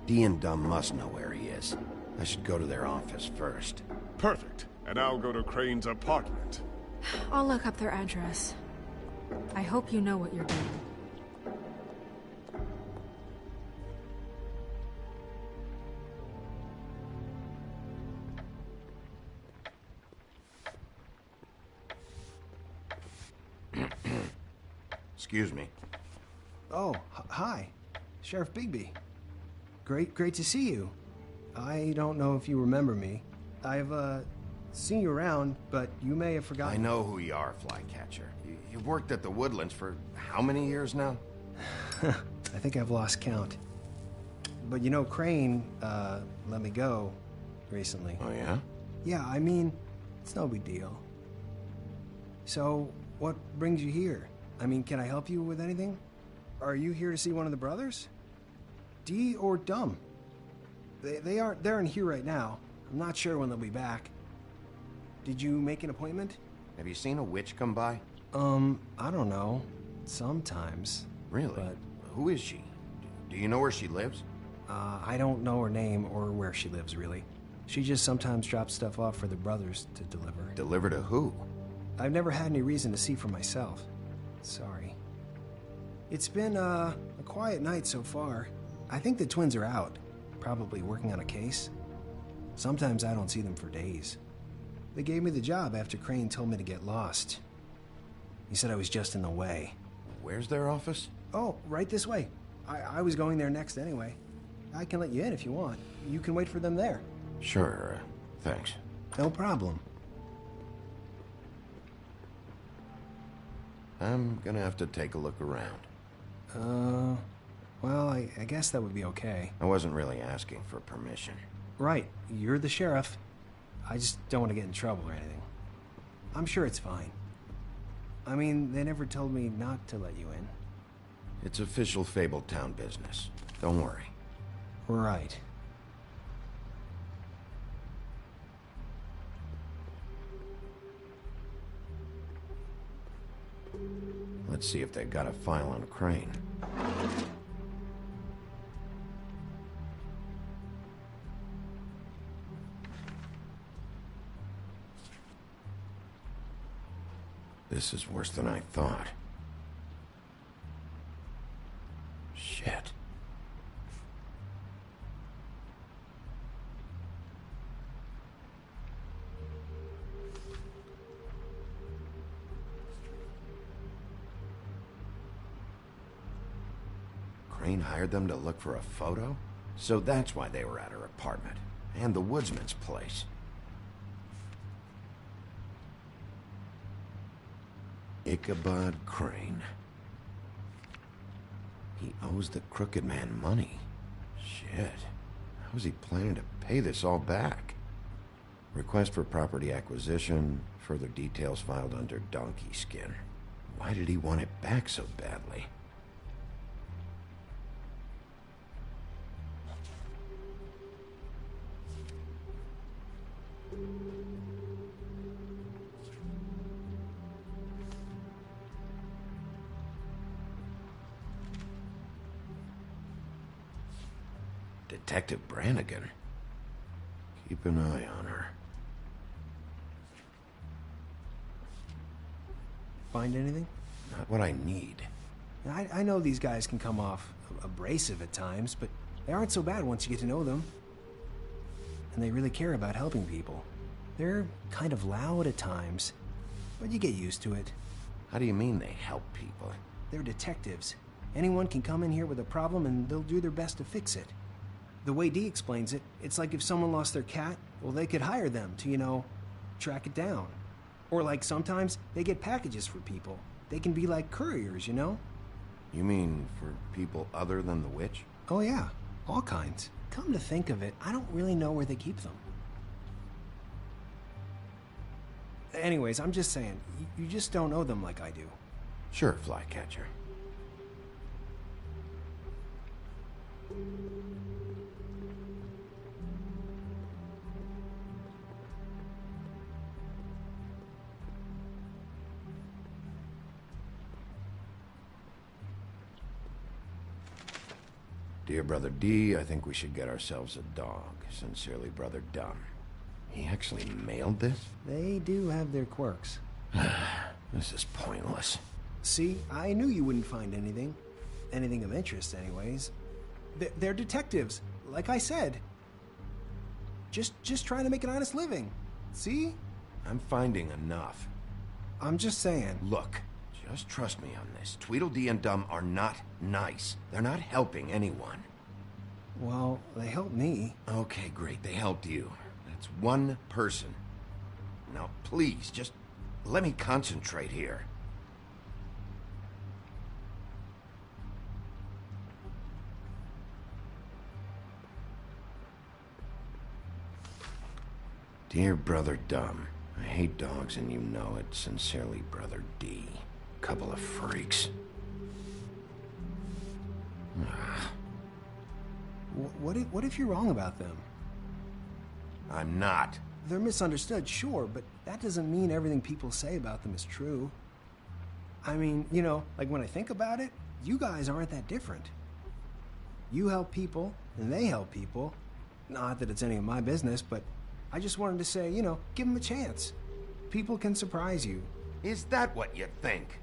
Dee and Dumb must know where he is. I should go to their office first. Perfect. And I'll go to Crane's apartment. I'll look up their address. I hope you know what you're doing. Excuse me. Oh, hi. Sheriff Bigby. Great to see you. I don't know if you remember me. I've, seen you around, but you may have forgotten. I know who you are, Flycatcher. You've worked at the Woodlands for how many years now? I think I've lost count. But you know, Crane, let me go recently. Oh, yeah? Yeah, I mean, it's no big deal. So, what brings you here? I mean, can I help you with anything? Are you here to see one of the brothers? Dee or Dumb? They're in here right now. I'm not sure when they'll be back. Did you make an appointment? Have you seen a witch come by? I don't know. Sometimes. Really? But who is she? Do you know where she lives? I don't know her name or where she lives, really. She just sometimes drops stuff off for the brothers to deliver. Deliver to who? I've never had any reason to see for myself. Sorry. It's been, a quiet night so far. I think the twins are out, probably working on a case. Sometimes I don't see them for days. They gave me the job after Crane told me to get lost. He said I was just in the way. Where's their office? Oh, right this way. I was going there next anyway. I can let you in if you want. You can wait for them there. Sure, thanks. No problem. I'm gonna have to take a look around. Well, I guess that would be okay. I wasn't really asking for permission. Right, you're the sheriff. I just don't want to get in trouble or anything. I'm sure it's fine. I mean, they never told me not to let you in. It's official Fabletown business. Don't worry. Right. Let's see if they got a file on Crane. This is worse than I thought. Shit. Crane hired them to look for a photo? So that's why they were at her apartment. And the woodsman's place. Ichabod Crane. He owes the crooked man money. Shit. How is he planning to pay this all back? Request for property acquisition. Further details filed under donkey skin. Why did he want it back so badly? Detective Brannigan. Keep an eye on her. Find anything? Not what I need. I know these guys can come off abrasive at times, but they aren't so bad once you get to know them. And they really care about helping people. They're kind of loud at times, but you get used to it. How do you mean they help people? They're detectives. Anyone can come in here with a problem and they'll do their best to fix it. The way Dee explains it, it's like if someone lost their cat, well, they could hire them to, you know, track it down. Or like sometimes they get packages for people. They can be like couriers, you know? You mean for people other than the witch? Oh yeah, all kinds. Come to think of it, I don't really know where they keep them. Anyways, I'm just saying, you just don't know them like I do. Sure, Flycatcher. Dear Brother D, I think we should get ourselves a dog. Sincerely, Brother Dumb. He actually mailed this? They do have their quirks. This is pointless. See, I knew you wouldn't find anything. Anything of interest, anyways. They're detectives, like I said. Just trying to make an honest living. See? I'm finding enough. I'm just saying. Look, just trust me on this. Tweedledee and Dumb are not nice. They're not helping anyone. Well, they helped me. Okay, great. They helped you. That's one person. Now, please, just let me concentrate here. Dear Brother Dumb, I hate dogs and you know it. Sincerely, Brother D. Couple of freaks. What if you're wrong about them? I'm not. They're misunderstood, sure, but that doesn't mean everything people say about them is true. I mean, you know, like when I think about it, you guys aren't that different. You help people, and they help people. Not that it's any of my business, but I just wanted to say, you know, give them a chance. People can surprise you. Is that what you think?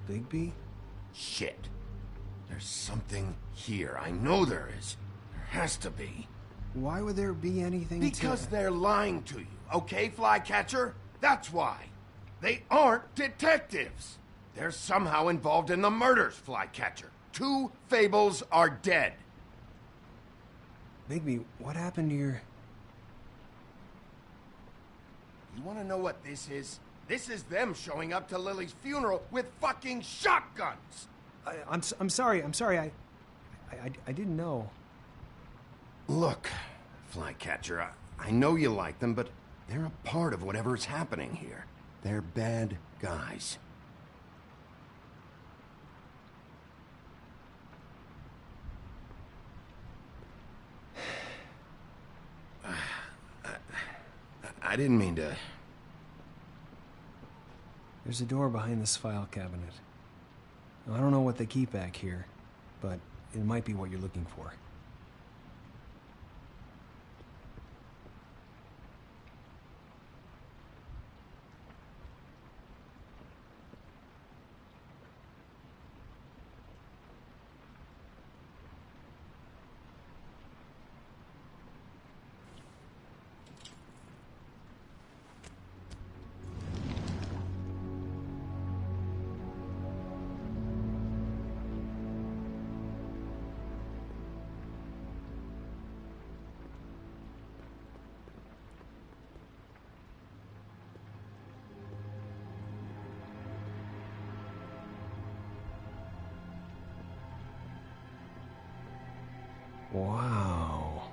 Bigby? Shit. There's something here. I know there is. There has to be. Why would there be anything Because they're lying to you, okay, Flycatcher? That's why. They aren't detectives. They're somehow involved in the murders, Flycatcher. 2 Fables are dead. Bigby, what happened to your... You want to know what this is? This is them showing up to Lily's funeral with fucking shotguns! I'm sorry, I didn't know. Look, Flycatcher, I know you like them, but they're a part of whatever's happening here. They're bad guys. I didn't mean to... There's a door behind this file cabinet. I don't know what they keep back here, but it might be what you're looking for. Wow.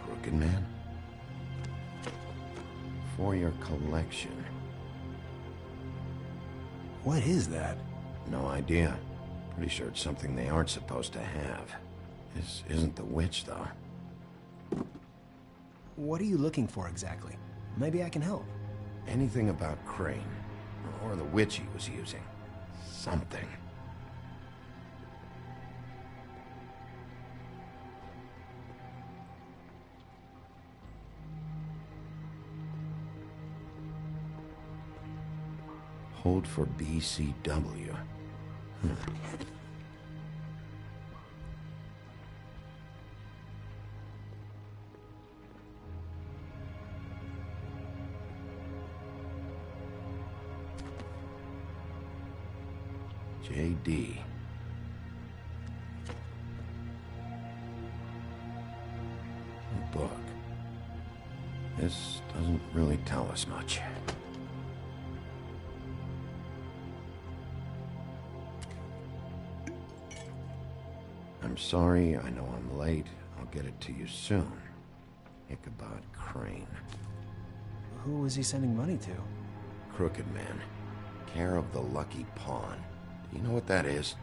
Crooked Man? For your collection. What is that? No idea. Pretty sure it's something they aren't supposed to have. This isn't the witch, though. What are you looking for exactly? Maybe I can help. Anything about Crane. Or the witch he was using. Something. Hold for BCW. JD. A book. This doesn't really tell us much. I'm sorry, I know I'm late. I'll get it to you soon. Ichabod Crane. Who was he sending money to? Crooked Man. Care of the Lucky Pawn. Do you know what that is?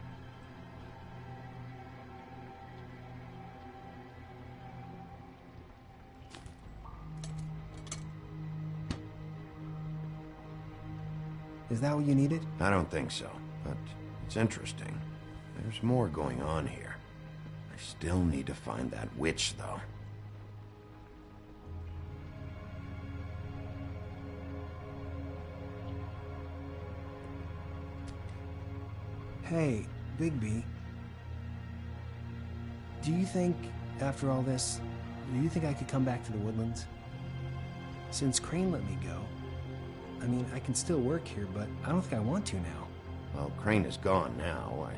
Is that what you needed? I don't think so, but it's interesting. There's more going on here. I still need to find that witch, though. Hey, Bigby. Do you think, after all this, do you think I could come back to the Woodlands? Since Crane let me go, I mean, I can still work here, but I don't think I want to now. Well, Crane is gone now.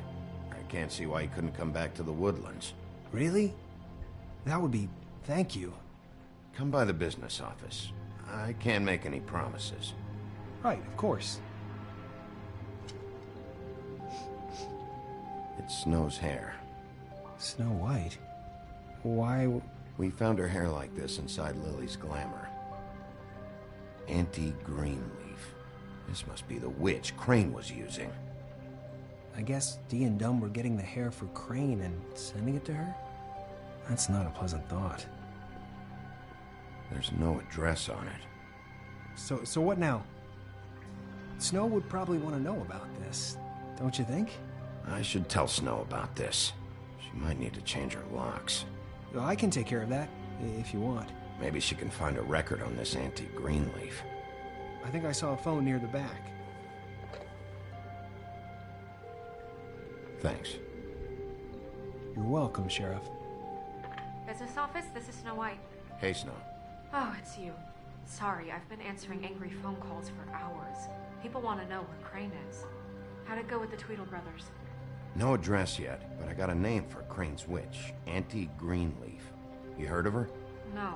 I can't see why he couldn't come back to the Woodlands. Really? That would be... thank you. Come by the business office. I can't make any promises. Right, of course. It's Snow's hair. Snow White? Why... We found her hair like this inside Lily's glamour. Auntie Greenleaf. This must be the witch Crane was using. I guess Dee and Dumb were getting the hair for Crane and sending it to her? That's not a pleasant thought. There's no address on it. So what now? Snow would probably want to know about this, don't you think? I should tell Snow about this. She might need to change her locks. Well, I can take care of that, if you want. Maybe she can find a record on this Auntie Greenleaf. I think I saw a phone near the back. Thanks. You're welcome, Sheriff. Business office, this is Snow White. Hey, Snow. Oh, it's you. Sorry, I've been answering angry phone calls for hours. People want to know where Crane is. How'd it go with the Tweedle brothers? No address yet, but I got a name for Crane's witch. Auntie Greenleaf. You heard of her? No.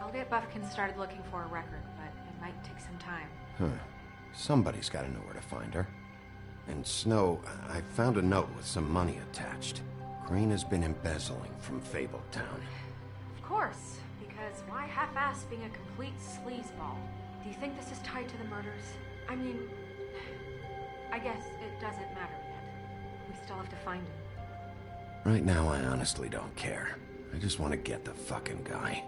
I'll get Buffkin started looking for a record, but it might take some time. Huh. Somebody's got to know where to find her. And Snow, I found a note with some money attached. Crane has been embezzling from Fabletown. Of course, because why half-ass being a complete sleazeball? Do you think this is tied to the murders? I mean, I guess it doesn't matter yet. We still have to find him. Right now, I honestly don't care. I just want to get the fucking guy.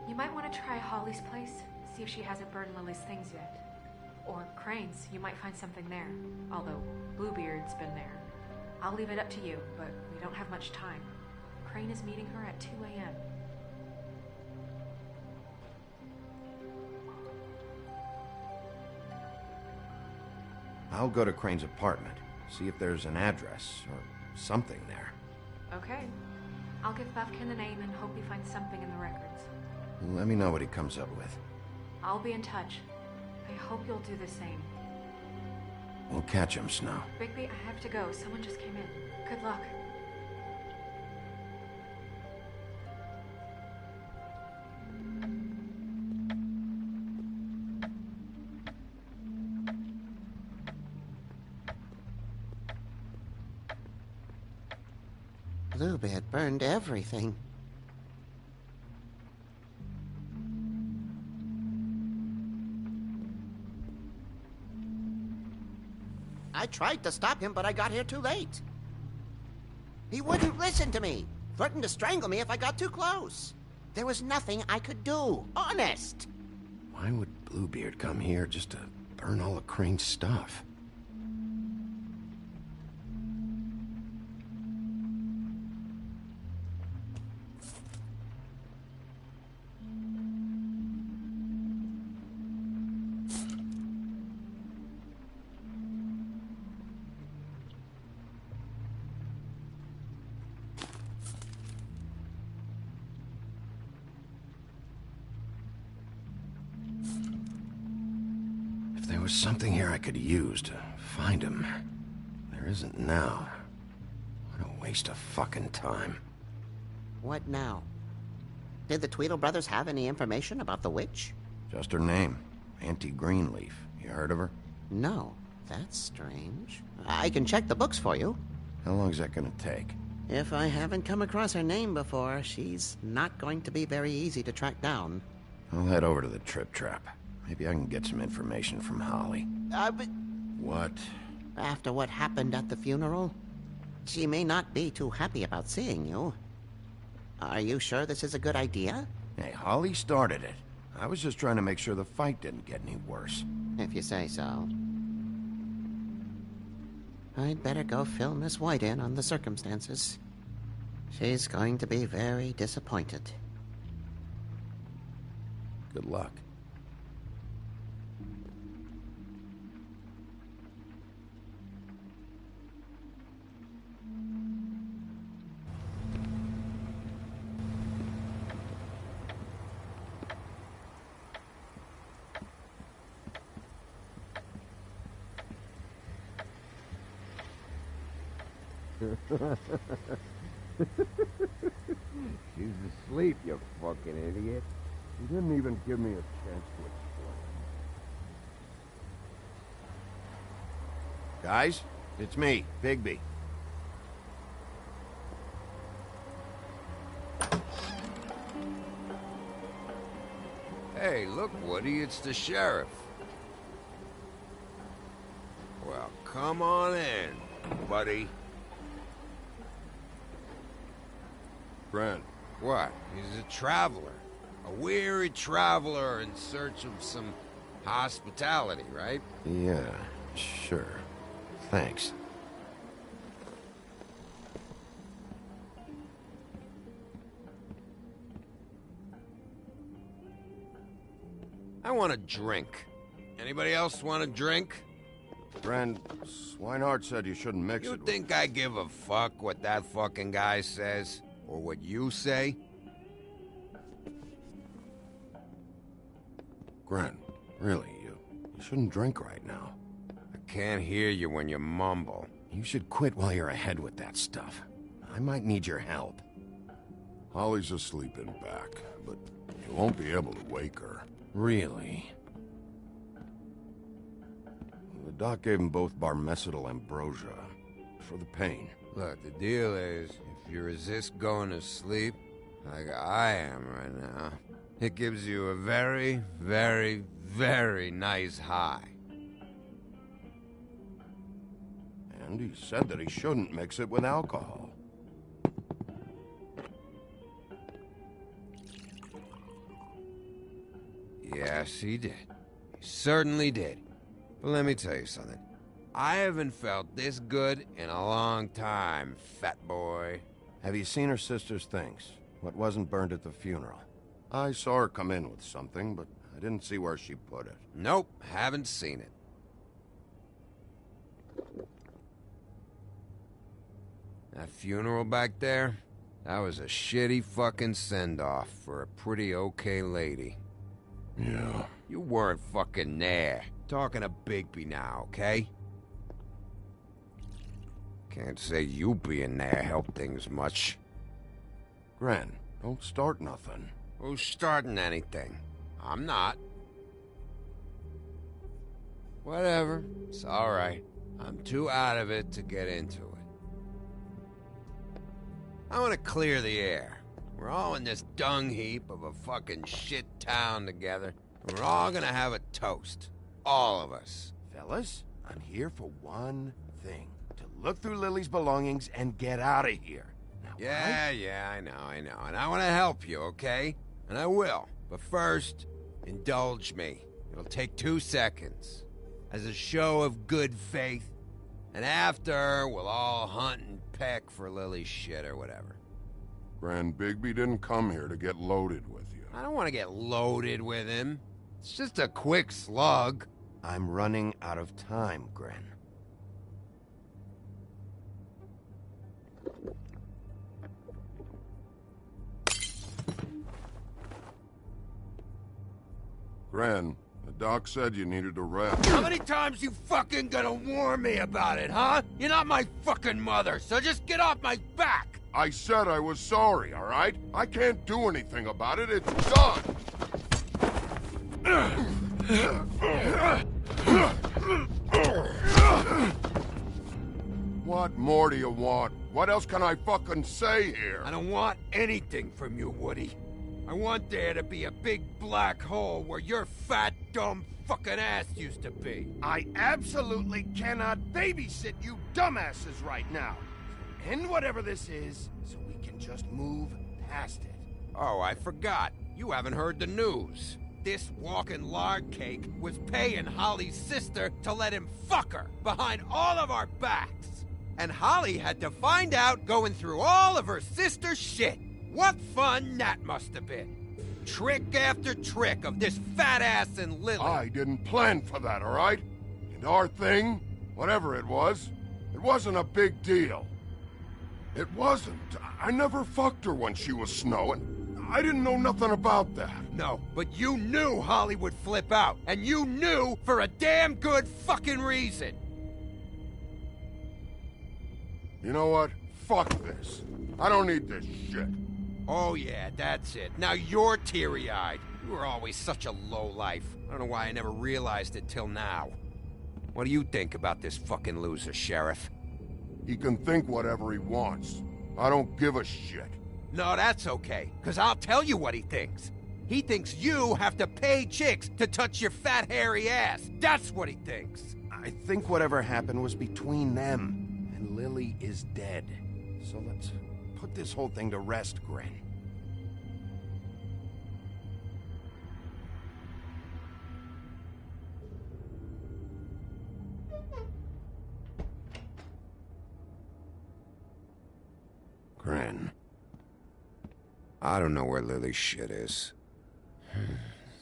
You might want to try Holly's place, see if she hasn't burned Lily's things yet. Or Crane's, you might find something there. Although, Bluebeard's been there. I'll leave it up to you, but we don't have much time. Crane is meeting her at 2 a.m. I'll go to Crane's apartment, see if there's an address or something there. Okay. I'll give Buffkin the name and hope he finds something in the records. Let me know what he comes up with. I'll be in touch. I hope you'll do the same. We'll catch him, Snow. Bigby, I have to go. Someone just came in. Good luck. Bluebeard burned everything. I tried to stop him, but I got here too late. He wouldn't listen to me. Threatened to strangle me if I got too close. There was nothing I could do. Honest. Why would Bluebeard come here just to burn all of Crane's stuff? There was something here I could use to find him. There isn't now. What a waste of fucking time. What now? Did the Tweedle brothers have any information about the witch? Just her name. Auntie Greenleaf. You heard of her? No. That's strange. I can check the books for you. How long's that gonna take? If I haven't come across her name before, she's not going to be very easy to track down. I'll head over to the Trip Trap. Maybe I can get some information from Holly. But... What? After what happened at the funeral, she may not be too happy about seeing you. Are you sure this is a good idea? Hey, Holly started it. I was just trying to make sure the fight didn't get any worse. If you say so. I'd better go fill Miss White in on the circumstances. She's going to be very disappointed. Good luck. She's asleep, you fucking idiot. You didn't even give me a chance to explain. Guys, it's me, Bigby. Hey, look, Woody, it's the sheriff. Well, come on in, buddy. Grant. What? He's a traveler. A weary traveler in search of some hospitality, right? Yeah, sure. Thanks. I want a drink. Anybody else want a drink? Friend, Swinehart said you shouldn't mix it You with... think I give a fuck what that fucking guy says? Or what you say? Grant, really, you shouldn't drink right now. I can't hear you when you mumble. You should quit while you're ahead with that stuff. I might need your help. Holly's asleep in back, but you won't be able to wake her. Really? The doc gave them both Barmecidal ambrosia for the pain. Look, the deal is, if you resist going to sleep, like I am right now, it gives you a very, very, very nice high. And he said that he shouldn't mix it with alcohol. Yes, he did. He certainly did. But let me tell you something. I haven't felt this good in a long time, fat boy. Have you seen her sister's things? What wasn't burned at the funeral? I saw her come in with something, but I didn't see where she put it. Nope, haven't seen it. That funeral back there, that was a shitty fucking send-off for a pretty okay lady. Yeah. You weren't fucking there. Talking to Bigby now, okay? Can't say you being there helped things much. Grant, don't start nothing. Who's starting anything? I'm not. Whatever. It's alright. I'm too out of it to get into it. I want to clear the air. We're all in this dung heap of a fucking shit town together, and we're all gonna have a toast. All of us. Fellas, I'm here for one thing. To look through Lily's belongings and get out of here. Now, Yeah, I know. And I want to help you, okay? And I will. But first, indulge me. It'll take 2 seconds. As a show of good faith. And after, we'll all hunt and peck for Lily's shit or whatever. Grand Bigby didn't come here to get loaded with you. I don't want to get loaded with him. It's just a quick slug. I'm running out of time, Gren. Gren, the doc said you needed a rest. How many times you fucking gonna warn me about it, huh? You're not my fucking mother, so just get off my back! I said I was sorry, all right? I can't do anything about it. It's done! What more do you want? What else can I fucking say here? I don't want anything from you, Woody. I want there to be a big black hole where your fat, dumb fucking ass used to be. I absolutely cannot babysit you dumbasses right now. End whatever this is, so we can just move past it. Oh, I forgot. You haven't heard the news. This walking lard cake was paying Holly's sister to let him fuck her behind all of our backs. And Holly had to find out going through all of her sister's shit. What fun that must have been. Trick after trick of this fat ass and Lily. I didn't plan for that, all right? And our thing, whatever it wasn't a big deal. It wasn't. I never fucked her when she was snowing. I didn't know nothing about that. No, but you knew Holly would flip out. And you knew for a damn good fucking reason. You know what? Fuck this. I don't need this shit. Oh yeah, that's it. Now you're teary-eyed. You were always such a lowlife. I don't know why I never realized it till now. What do you think about this fucking loser, Sheriff? He can think whatever he wants. I don't give a shit. No, that's okay, because I'll tell you what he thinks. He thinks you have to pay chicks to touch your fat, hairy ass. That's what he thinks. I think whatever happened was between them, and Lily is dead. So let's put this whole thing to rest, Gren. Gren. I don't know where Lily's shit is.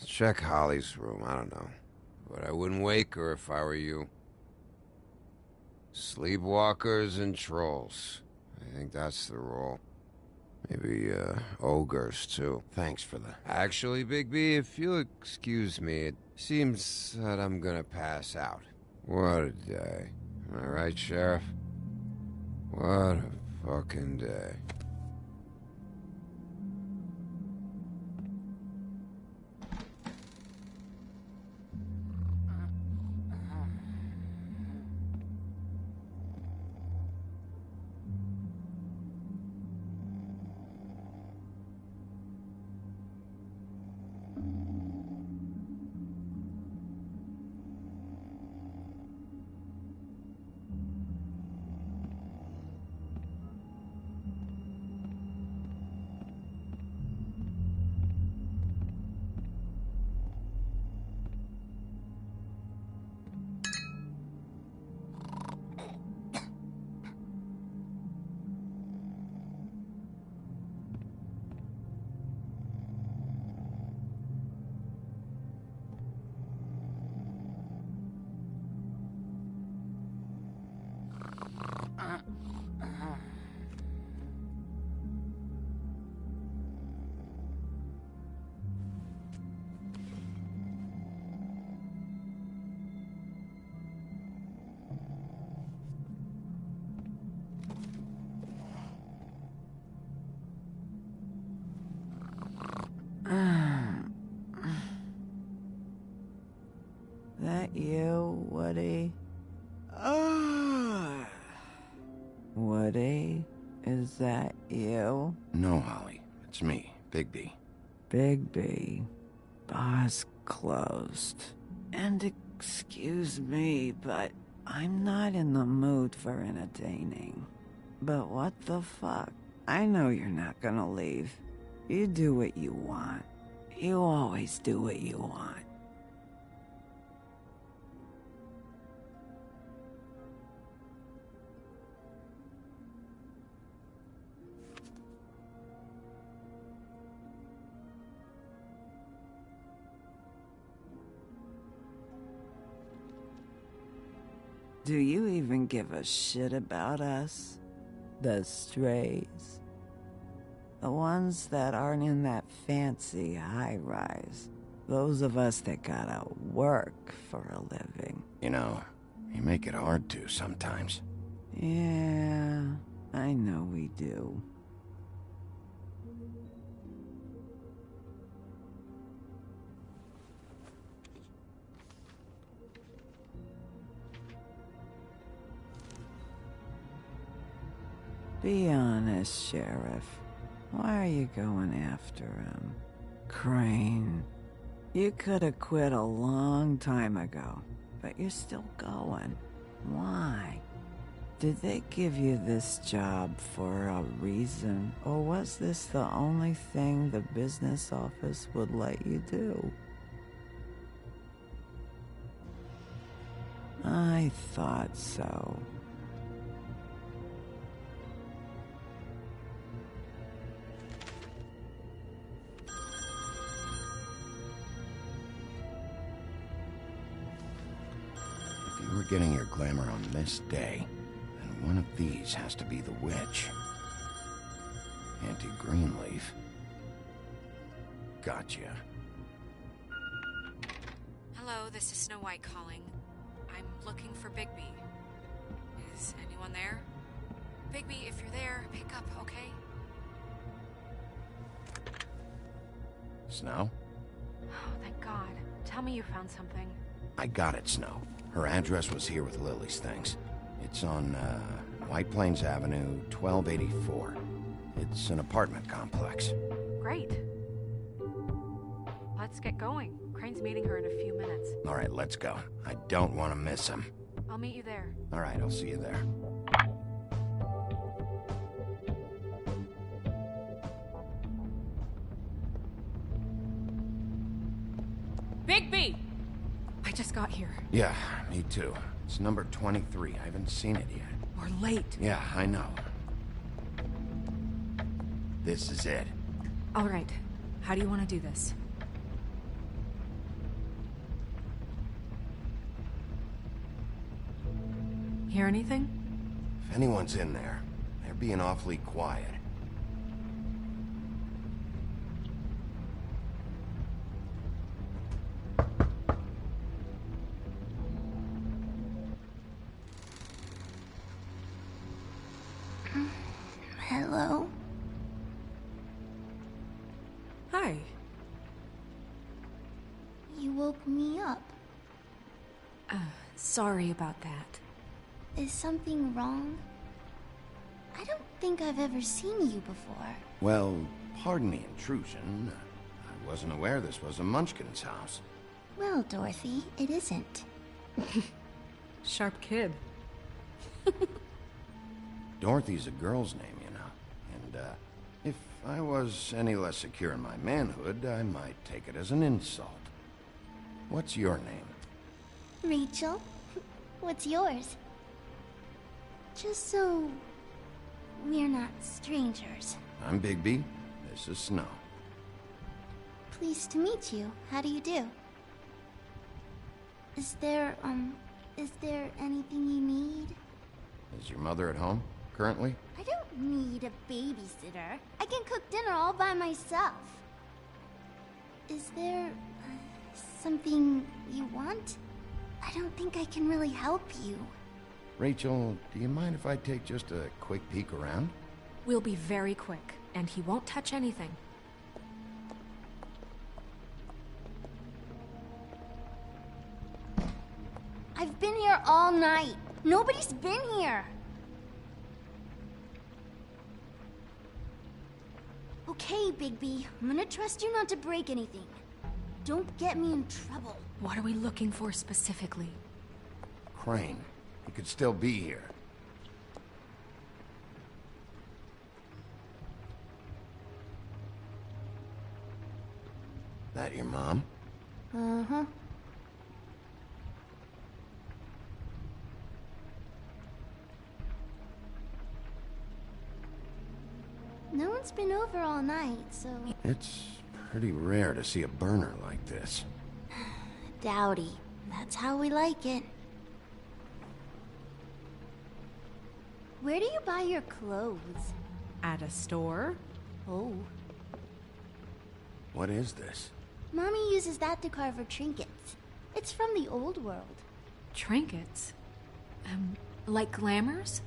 Check Holly's room, I don't know. But I wouldn't wake her if I were you. Sleepwalkers and trolls. I think that's the rule. Maybe, ogres, too. Thanks for the... Actually, Bigby, if you'll excuse me, it seems that I'm gonna pass out. What a day. Am I right, Sheriff? What a fucking day. That you, Woody? Woody? Is that you? No, Holly. It's me, Bigby. Bigby. Bar's closed. And excuse me, but I'm not in the mood for entertaining. But what the fuck? I know you're not gonna leave. You do what you want. You always do what you want. Do you even give a shit about us? The strays? The ones that aren't in that fancy high-rise. Those of us that gotta work for a living. You know, you make it hard to sometimes. Yeah, I know we do. Be honest, Sheriff. Why are you going after him? Crane, you could have quit a long time ago, but you're still going. Why? Did they give you this job for a reason, or was this the only thing the business office would let you do? I thought so. We're getting your glamour on this day, and one of these has to be the witch. Auntie Greenleaf. Gotcha. Hello, this is Snow White calling. I'm looking for Bigby. Is anyone there? Bigby, if you're there, pick up, okay? Snow? Oh, thank God. Tell me you found something. I got it, Snow. Her address was here with Lily's things. It's on, White Plains Avenue, 1284. It's an apartment complex. Great. Let's get going. Crane's meeting her in a few minutes. All right, let's go. I don't want to miss him. I'll meet you there. All right, I'll see you there. Bigby! I just got here. Yeah, me too. It's number 23. I haven't seen it yet. We're late. Yeah, I know. This is it. All right. How do you want to do this? Hear anything? If anyone's in there, they're being awfully quiet. Hello? Hi. You woke me up. Sorry about that. Is something wrong? I don't think I've ever seen you before. Well, pardon the intrusion. I wasn't aware this was a Munchkin's house. Well, Dorothy, it isn't. Sharp kid. Dorothy's a girl's name, you know. And, if I was any less secure in my manhood, I might take it as an insult. What's your name? Rachel? What's yours? Just so we're not strangers. I'm Bigby. This is Snow. Pleased to meet you. How do you do? Is there anything you need? Is your mother at home, currently? I don't need a babysitter. I can cook dinner all by myself. Is there something you want? I don't think I can really help you. Rachel, do you mind if I take just a quick peek around? We'll be very quick, and he won't touch anything. I've been here all night. Nobody's been here. Okay, Bigby. I'm gonna trust you not to break anything. Don't get me in trouble. What are we looking for specifically? Crane. He could still be here. That your mom? Uh-huh. No one's been over all night, so... It's pretty rare to see a burner like this. Dowdy. That's how we like it. Where do you buy your clothes? At a store? Oh. What is this? Mommy uses that to carve her trinkets. It's from the old world. Trinkets? Like glamours?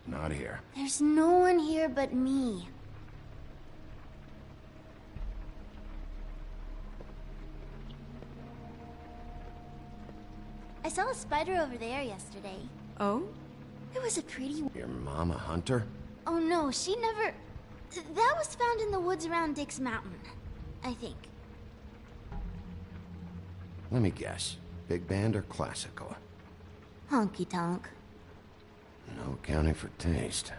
Not here. There's no one here but me. I saw a spider over there yesterday. Oh? It was a pretty one. Your mom a hunter? Oh no, she never... That was found in the woods around Dick's Mountain, I think. Let me guess. Big band or classical? Honky-tonk. No accounting for taste.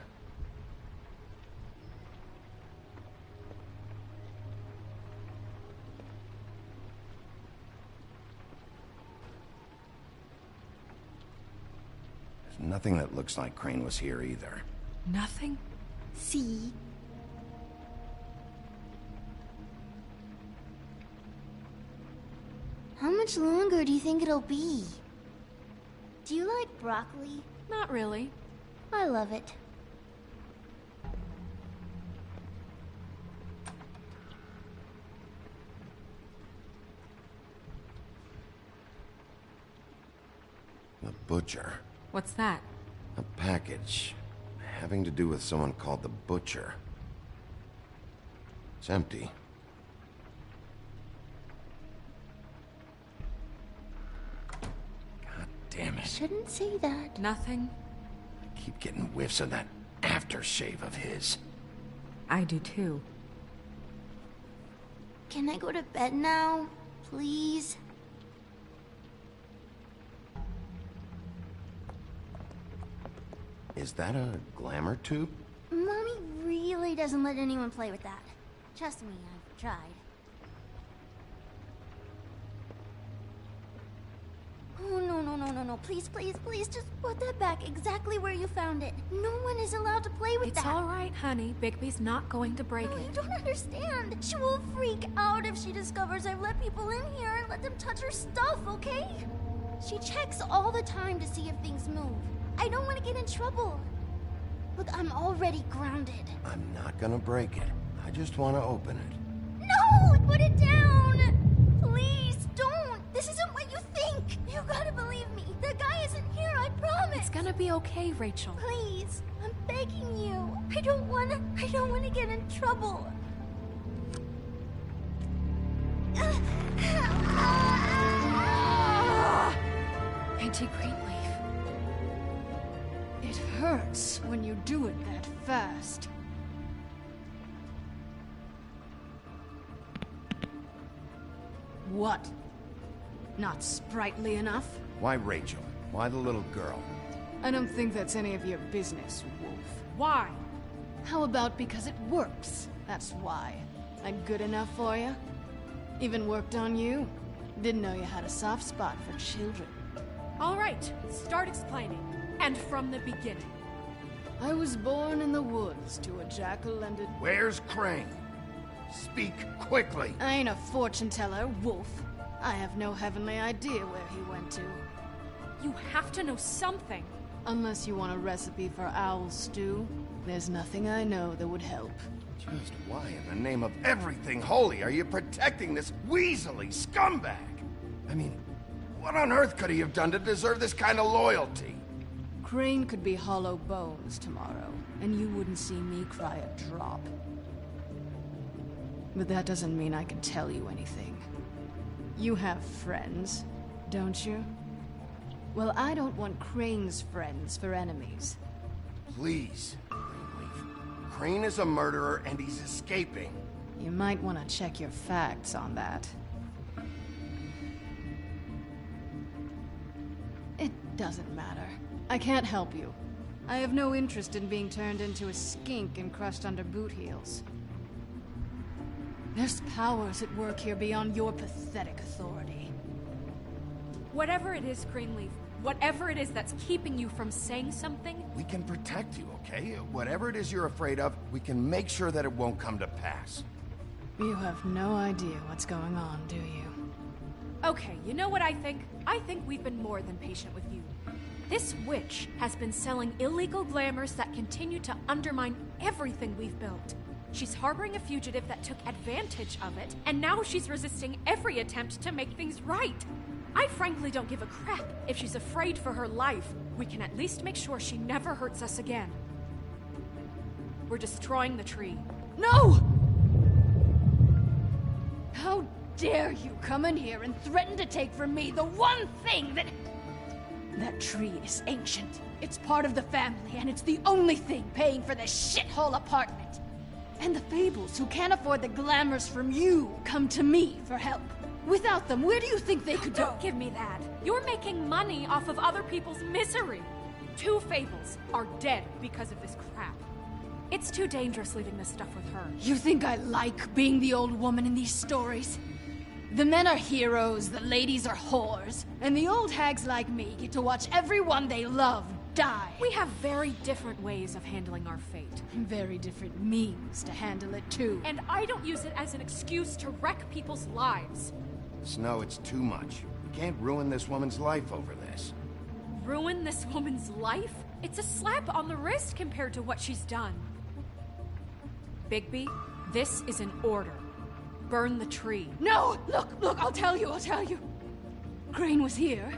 There's nothing that looks like Crane was here either. Nothing? See? How much longer do you think it'll be? Do you like broccoli? Not really. I love it. The Butcher. What's that? A package having to do with someone called the Butcher. It's empty. God damn it. Shouldn't say that. Nothing? I keep getting whiffs of that aftershave of his. I do too. Can I go to bed now? Please? Is that a glamour tube? Mommy really doesn't let anyone play with that. Trust me, I've tried. Oh, no. Please, just put that back exactly where you found it. No one is allowed to play with that. It's all right, honey. Bigby's not going to break No, it. you don't understand. She will freak out if she discovers I've let people in here and let them touch her stuff, okay? She checks all the time to see if things move. I don't want to get in trouble. Look, I'm already grounded. I'm not gonna break it. I just want to open it. No! Put it down! Please, don't! This isn't what you think! You gotta believe me. The guy isn't here, I promise! It's gonna be okay, Rachel. Please, I'm begging you. I don't wanna get in trouble. Auntie Greenleaf. It hurts when you do it that fast. What? Not sprightly enough? Why Rachel? Why the little girl? I don't think that's any of your business, Wolf. Why? How about because it works? That's why. I'm good enough for you? Even worked on you? Didn't know you had a soft spot for children. All right, start explaining. And from the beginning. I was born in the woods to a jackal and a... Where's Crane? Speak quickly. I ain't a fortune teller, Wolf. I have no heavenly idea where he went to. You have to know something. Unless you want a recipe for owl stew, there's nothing I know that would help. Just why in the name of everything holy are you protecting this weaselly scumbag? I mean, what on earth could he have done to deserve this kind of loyalty? Crane could be hollow bones tomorrow, and you wouldn't see me cry a drop. But that doesn't mean I can tell you anything. You have friends, don't you? Well, I don't want Crane's friends for enemies. Please, Greenleaf. Crane is a murderer and he's escaping. You might want to check your facts on that. It doesn't matter. I can't help you. I have no interest in being turned into a skink and crushed under boot heels. There's powers at work here beyond your pathetic authority. Whatever it is, Greenleaf, whatever it is that's keeping you from saying something... We can protect you, okay? Whatever it is you're afraid of, we can make sure that it won't come to pass. You have no idea what's going on, do you? Okay, you know what I think? I think we've been more than patient with you. This witch has been selling illegal glamours that continue to undermine everything we've built. She's harboring a fugitive that took advantage of it, and now she's resisting every attempt to make things right. I frankly don't give a crap if she's afraid for her life. We can at least make sure she never hurts us again. We're destroying the tree. No! How dare you come in here and threaten to take from me the one thing that... That tree is ancient. It's part of the family, and it's the only thing paying for this shithole apartment. And the Fables, who can't afford the glamours from you, come to me for help. Without them, where do you think they could go? Don't give me that. You're making money off of other people's misery. 2 Fables are dead because of this crap. It's too dangerous leaving this stuff with her. You think I like being the old woman in these stories? The men are heroes, the ladies are whores, and the old hags like me get to watch everyone they love die. We have very different ways of handling our fate. Very different means to handle it, too. And I don't use it as an excuse to wreck people's lives. Snow, it's too much. We can't ruin this woman's life over this. Ruin this woman's life? It's a slap on the wrist compared to what she's done. Bigby, this is an order. Burn the tree. No! Look, I'll tell you. Crane was here.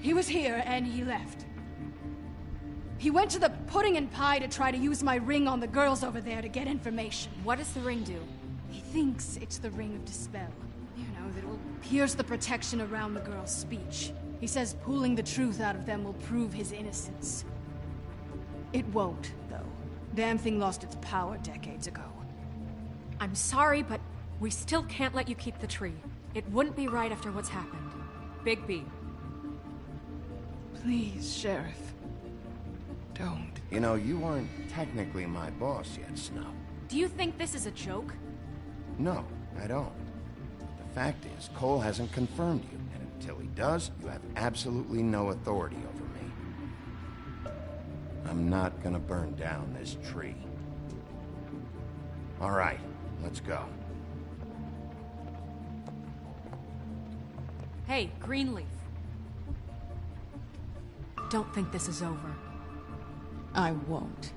He was here, and he left. He went to the pudding and pie to try to use my ring on the girls over there to get information. What does the ring do? He thinks it's the Ring of Dispel. You know, that will pierce the protection around the girls' speech. He says pulling the truth out of them will prove his innocence. It won't, though. Damn thing lost its power decades ago. I'm sorry, but We still can't let you keep the tree. It wouldn't be right after what's happened. Bigby. Please, Sheriff. Don't. You know, you aren't technically my boss yet, Snow. Do you think this is a joke? No, I don't. The fact is, Cole hasn't confirmed you, and until he does, you have absolutely no authority over me. I'm not gonna burn down this tree. All right, let's go. Hey, Greenleaf. Don't think this is over. I won't.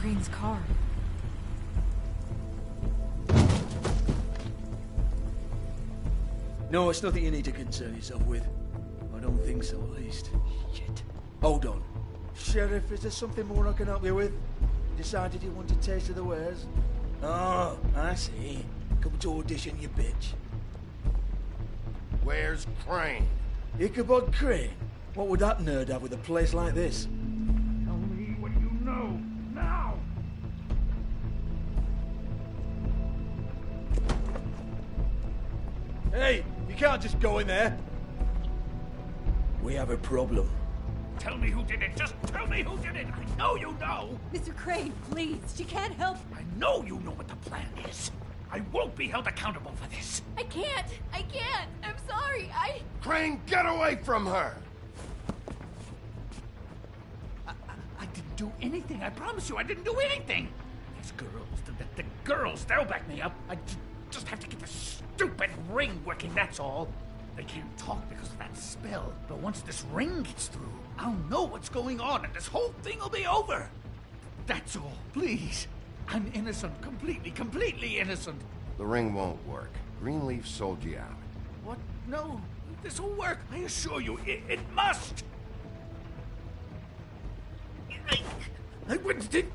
Crane's car. No, it's nothing you need to concern yourself with. I don't think so, at least. Shit. Hold on. Sheriff, is there something more I can help you with? Decided you want a taste of the wares? Oh, I see. Come to audition, you bitch. Where's Crane? Ichabod Crane? What would that nerd have with a place like this? Tell me what you know, now! Hey, you can't just go in there. We have a problem. Tell me who did it. Just tell me who did it. I know you know. Mr. Crane, please. She can't help. I know you know what the plan is. I won't be held accountable for this. I can't. I'm sorry. Crane, get away from her! I didn't do anything. I promise you, I didn't do anything. These girls, the girls, they'll back me up. I just have to get the stupid ring working, that's all. They can't talk because of that spell, but once this ring gets through, I'll know what's going on and this whole thing will be over. That's all, please. I'm innocent, completely innocent. The ring won't work. Greenleaf sold you out. What? No, this will work. I assure you, it must. I wouldn't think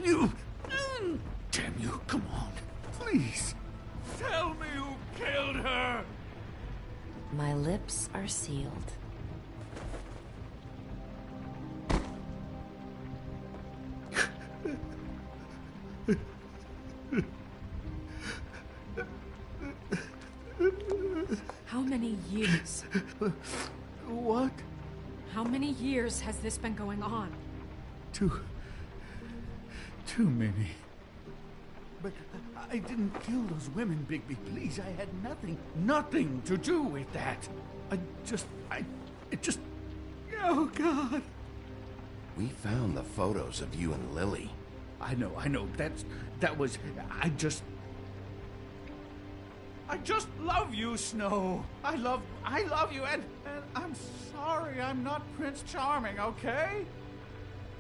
you. Damn you, come on. Please. Tell me who killed her. My lips are sealed. How many years? What? How many years has this been going on? Too many. But I didn't kill those women, Bigby. Please, I had nothing to do with that. Oh, God. We found the photos of you and Lily. I know. I just love you, Snow. I love you, and I'm sorry I'm not Prince Charming, okay?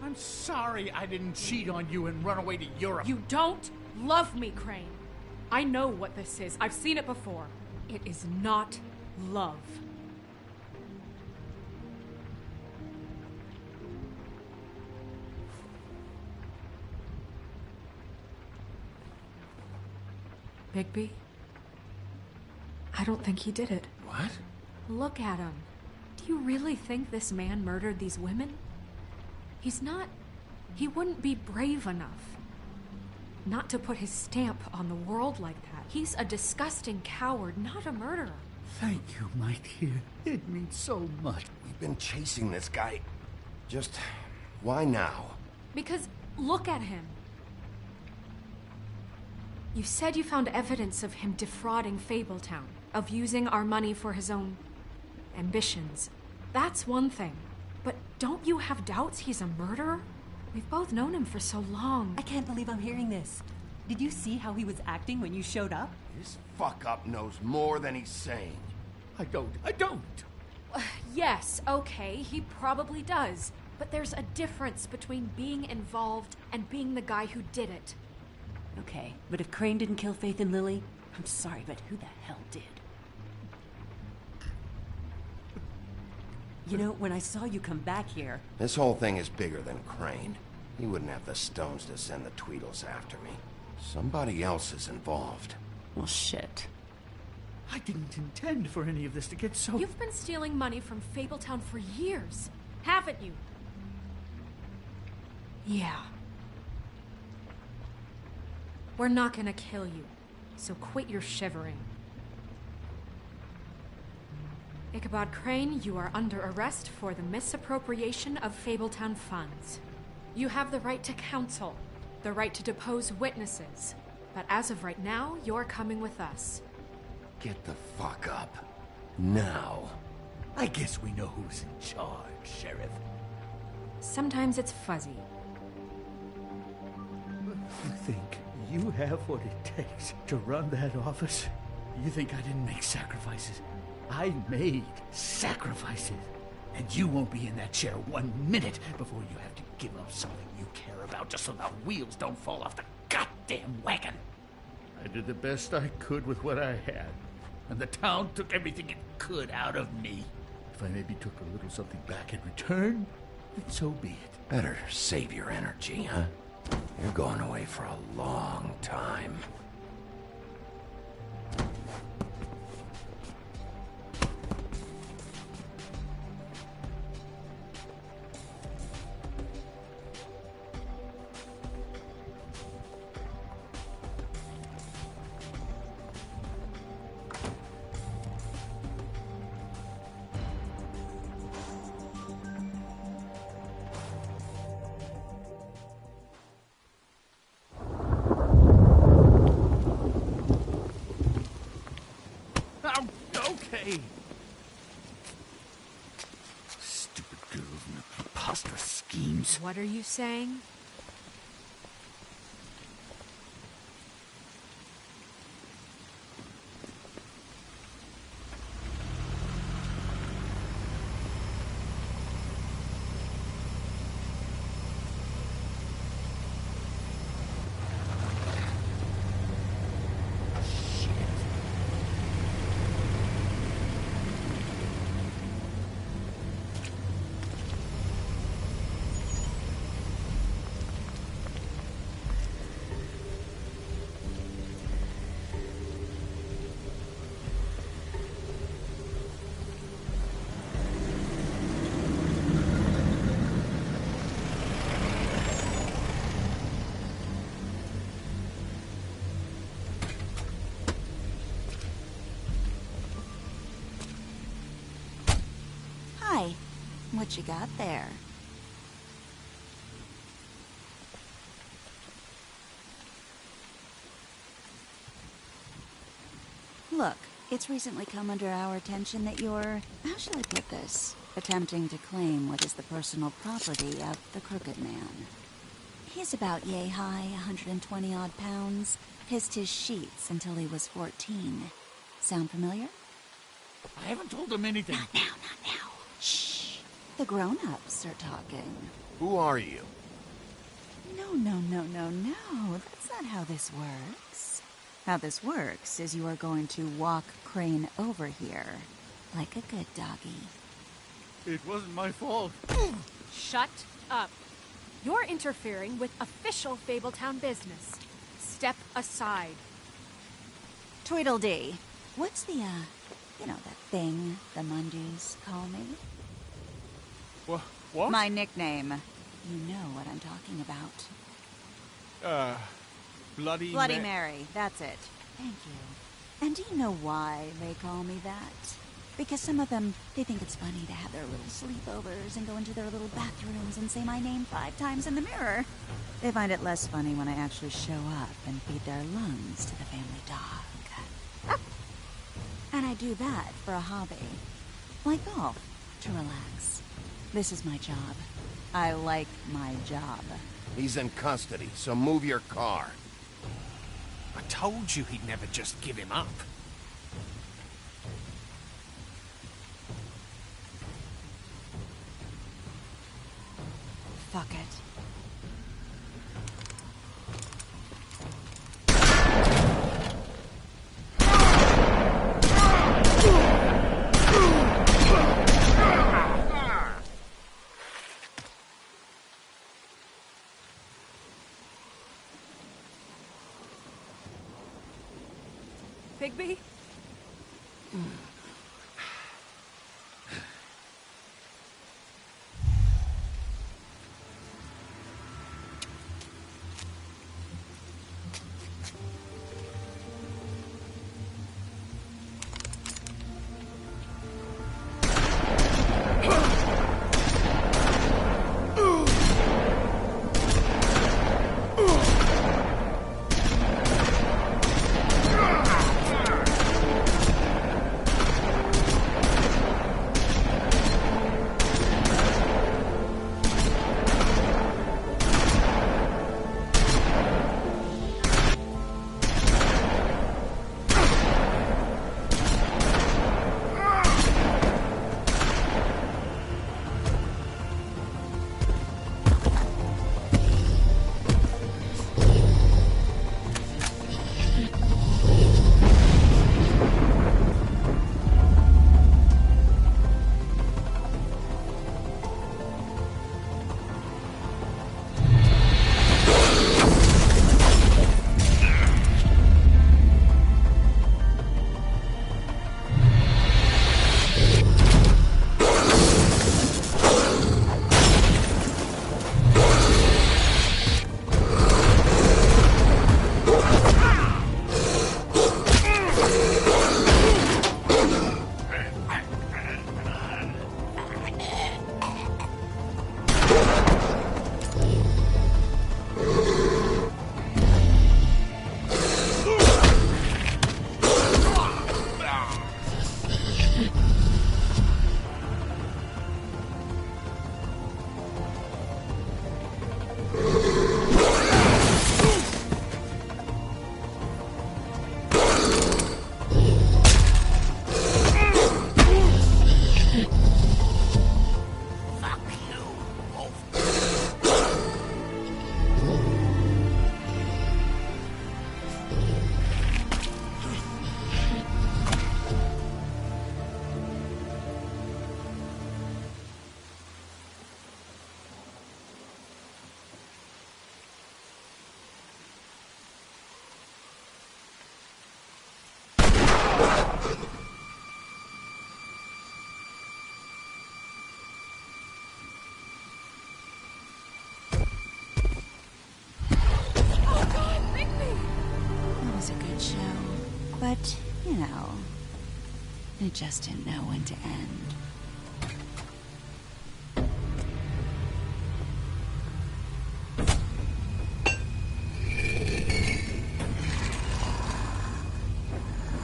I'm sorry I didn't cheat on you and run away to Europe. You don't love me, Crane. I know what this is. I've seen it before. It is not love. Bigby? I don't think he did it. What? Look at him. Do you really think this man murdered these women? He wouldn't be brave enough. Not to put his stamp on the world like that. He's a disgusting coward, not a murderer. Thank you, my dear. It means so much. We've been chasing this guy. Just why now? Because look at him. You said you found evidence of him defrauding Fabletown, of using our money for his own ambitions. That's one thing. But don't you have doubts he's a murderer? We've both known him for so long. I can't believe I'm hearing this. Did you see how he was acting when you showed up? This fuck-up knows more than he's saying. I don't. Yes, okay, he probably does. But there's a difference between being involved and being the guy who did it. Okay, but if Crane didn't kill Faith and Lily, I'm sorry, but who the hell did? You know, when I saw you come back here... This whole thing is bigger than Crane. He wouldn't have the stones to send the Tweedles after me. Somebody else is involved. Well, shit. I didn't intend for any of this to get so... You've been stealing money from Fabletown for years, haven't you? Yeah. We're not gonna kill you, so quit your shivering. Ichabod Crane, you are under arrest for the misappropriation of Fabletown funds. You have the right to counsel, the right to depose witnesses, but as of right now, you're coming with us. Get the fuck up. Now. I guess we know who's in charge, Sheriff. Sometimes it's fuzzy. You think you have what it takes to run that office? You think I didn't make sacrifices? I made sacrifices. And you won't be in that chair 1 minute before you have to give up something you care about just so the wheels don't fall off the goddamn wagon. I did the best I could with what I had. And the town took everything it could out of me. If I maybe took a little something back in return, then so be it. Better save your energy, huh? You're going away for a long time. Okay. Stupid girls and their preposterous schemes. What are you saying? What you got there? Look, it's recently come under our attention that you're, how shall I put this, attempting to claim what is the personal property of the Crooked Man. He's about yay high, 120 odd pounds, pissed his sheets until he was 14. Sound familiar? I haven't told him anything. Not now. Shh. The grown-ups are talking. Who are you? No. That's not how this works. How this works is you are going to walk Crane over here, like a good doggy. It wasn't my fault. Shut up. You're interfering with official Fabletown business. Step aside. Tweedledee, what's the, you know, that thing the Mundus call me? What? My nickname. You know what I'm talking about. Bloody Mary, that's it. Thank you. And do you know why they call me that? Because some of them, they think it's funny to have their little sleepovers and go into their little bathrooms and say my name 5 times in the mirror. They find it less funny when I actually show up and feed their lungs to the family dog. And I do that for a hobby. Like golf, to relax. This is my job. I like my job. He's in custody, so move your car. I told you he'd never just give him up. Fuck it. Bigby? But, you know, it just didn't know when to end.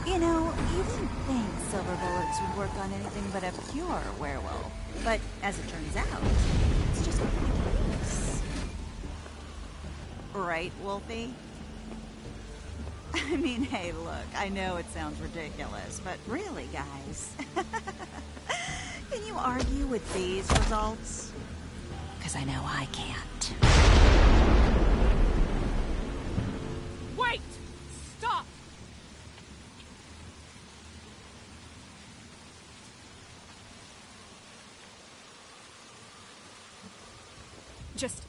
You know, you didn't think silver bullets would work on anything but a pure werewolf. But as it turns out, it's just not the case. Right, Wolfie? I mean, hey, look, I know it sounds ridiculous, but really, guys, can you argue with these results? Because I know I can't. Wait! Stop! Just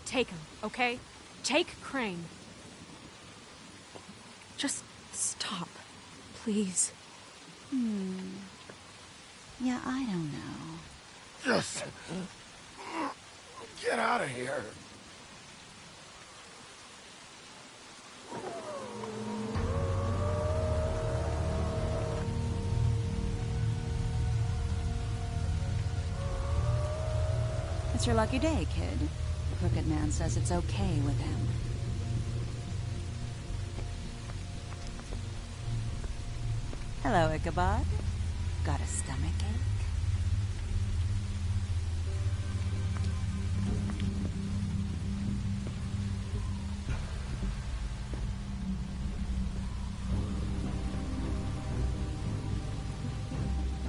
take him, okay? Take Crane. Just stop, please. Yeah, I don't know. Just get out of here. It's your lucky day, kid. The Crooked Man says it's okay with him. Hello, Ichabod. Got a stomachache?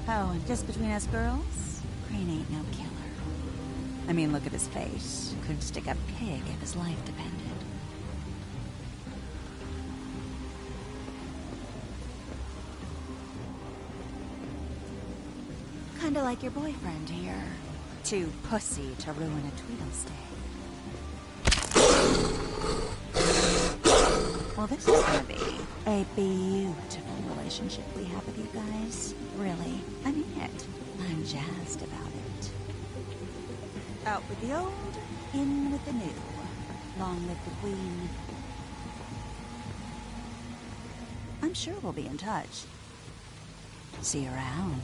Oh, and just between us girls, Crane ain't no killer. I mean, look at his face. Could stick a pig if his life depended. Kinda like your boyfriend here. Too pussy to ruin a Tweedle stay. Well, this is gonna be a beautiful relationship we have with you guys. Really, I mean it. I'm jazzed about it. Out with the old, in with the new. Long live the Queen. I'm sure we'll be in touch. See you around.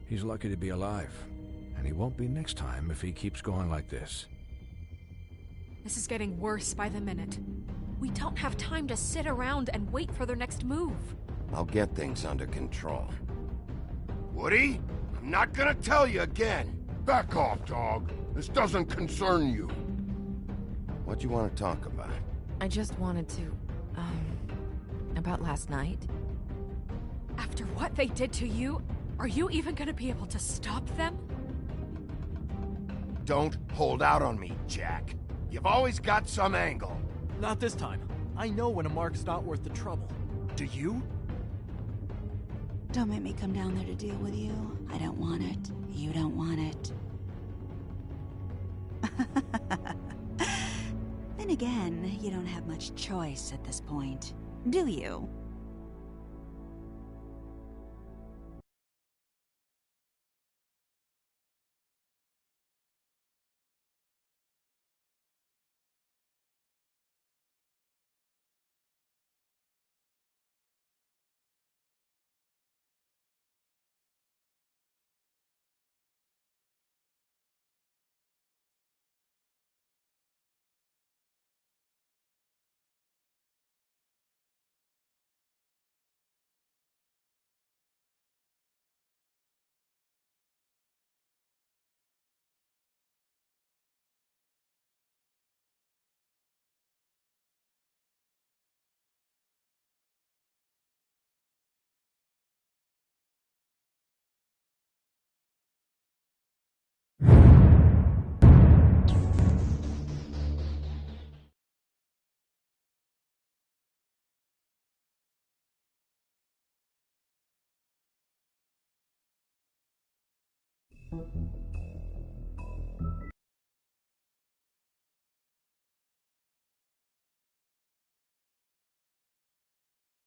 He's lucky to be alive. And he won't be next time if he keeps going like this. This is getting worse by the minute. We don't have time to sit around and wait for their next move. I'll get things under control. Woody, I'm not gonna tell you again. Back off, dog. This doesn't concern you. What do you want to talk about? I just wanted to, about last night. After what they did to you, are you even gonna be able to stop them? Don't hold out on me, Jack. You've always got some angle. Not this time. I know when a mark's not worth the trouble. Do you? Don't make me come down there to deal with you. I don't want it. You don't want it. Then again, you don't have much choice at this point, do you?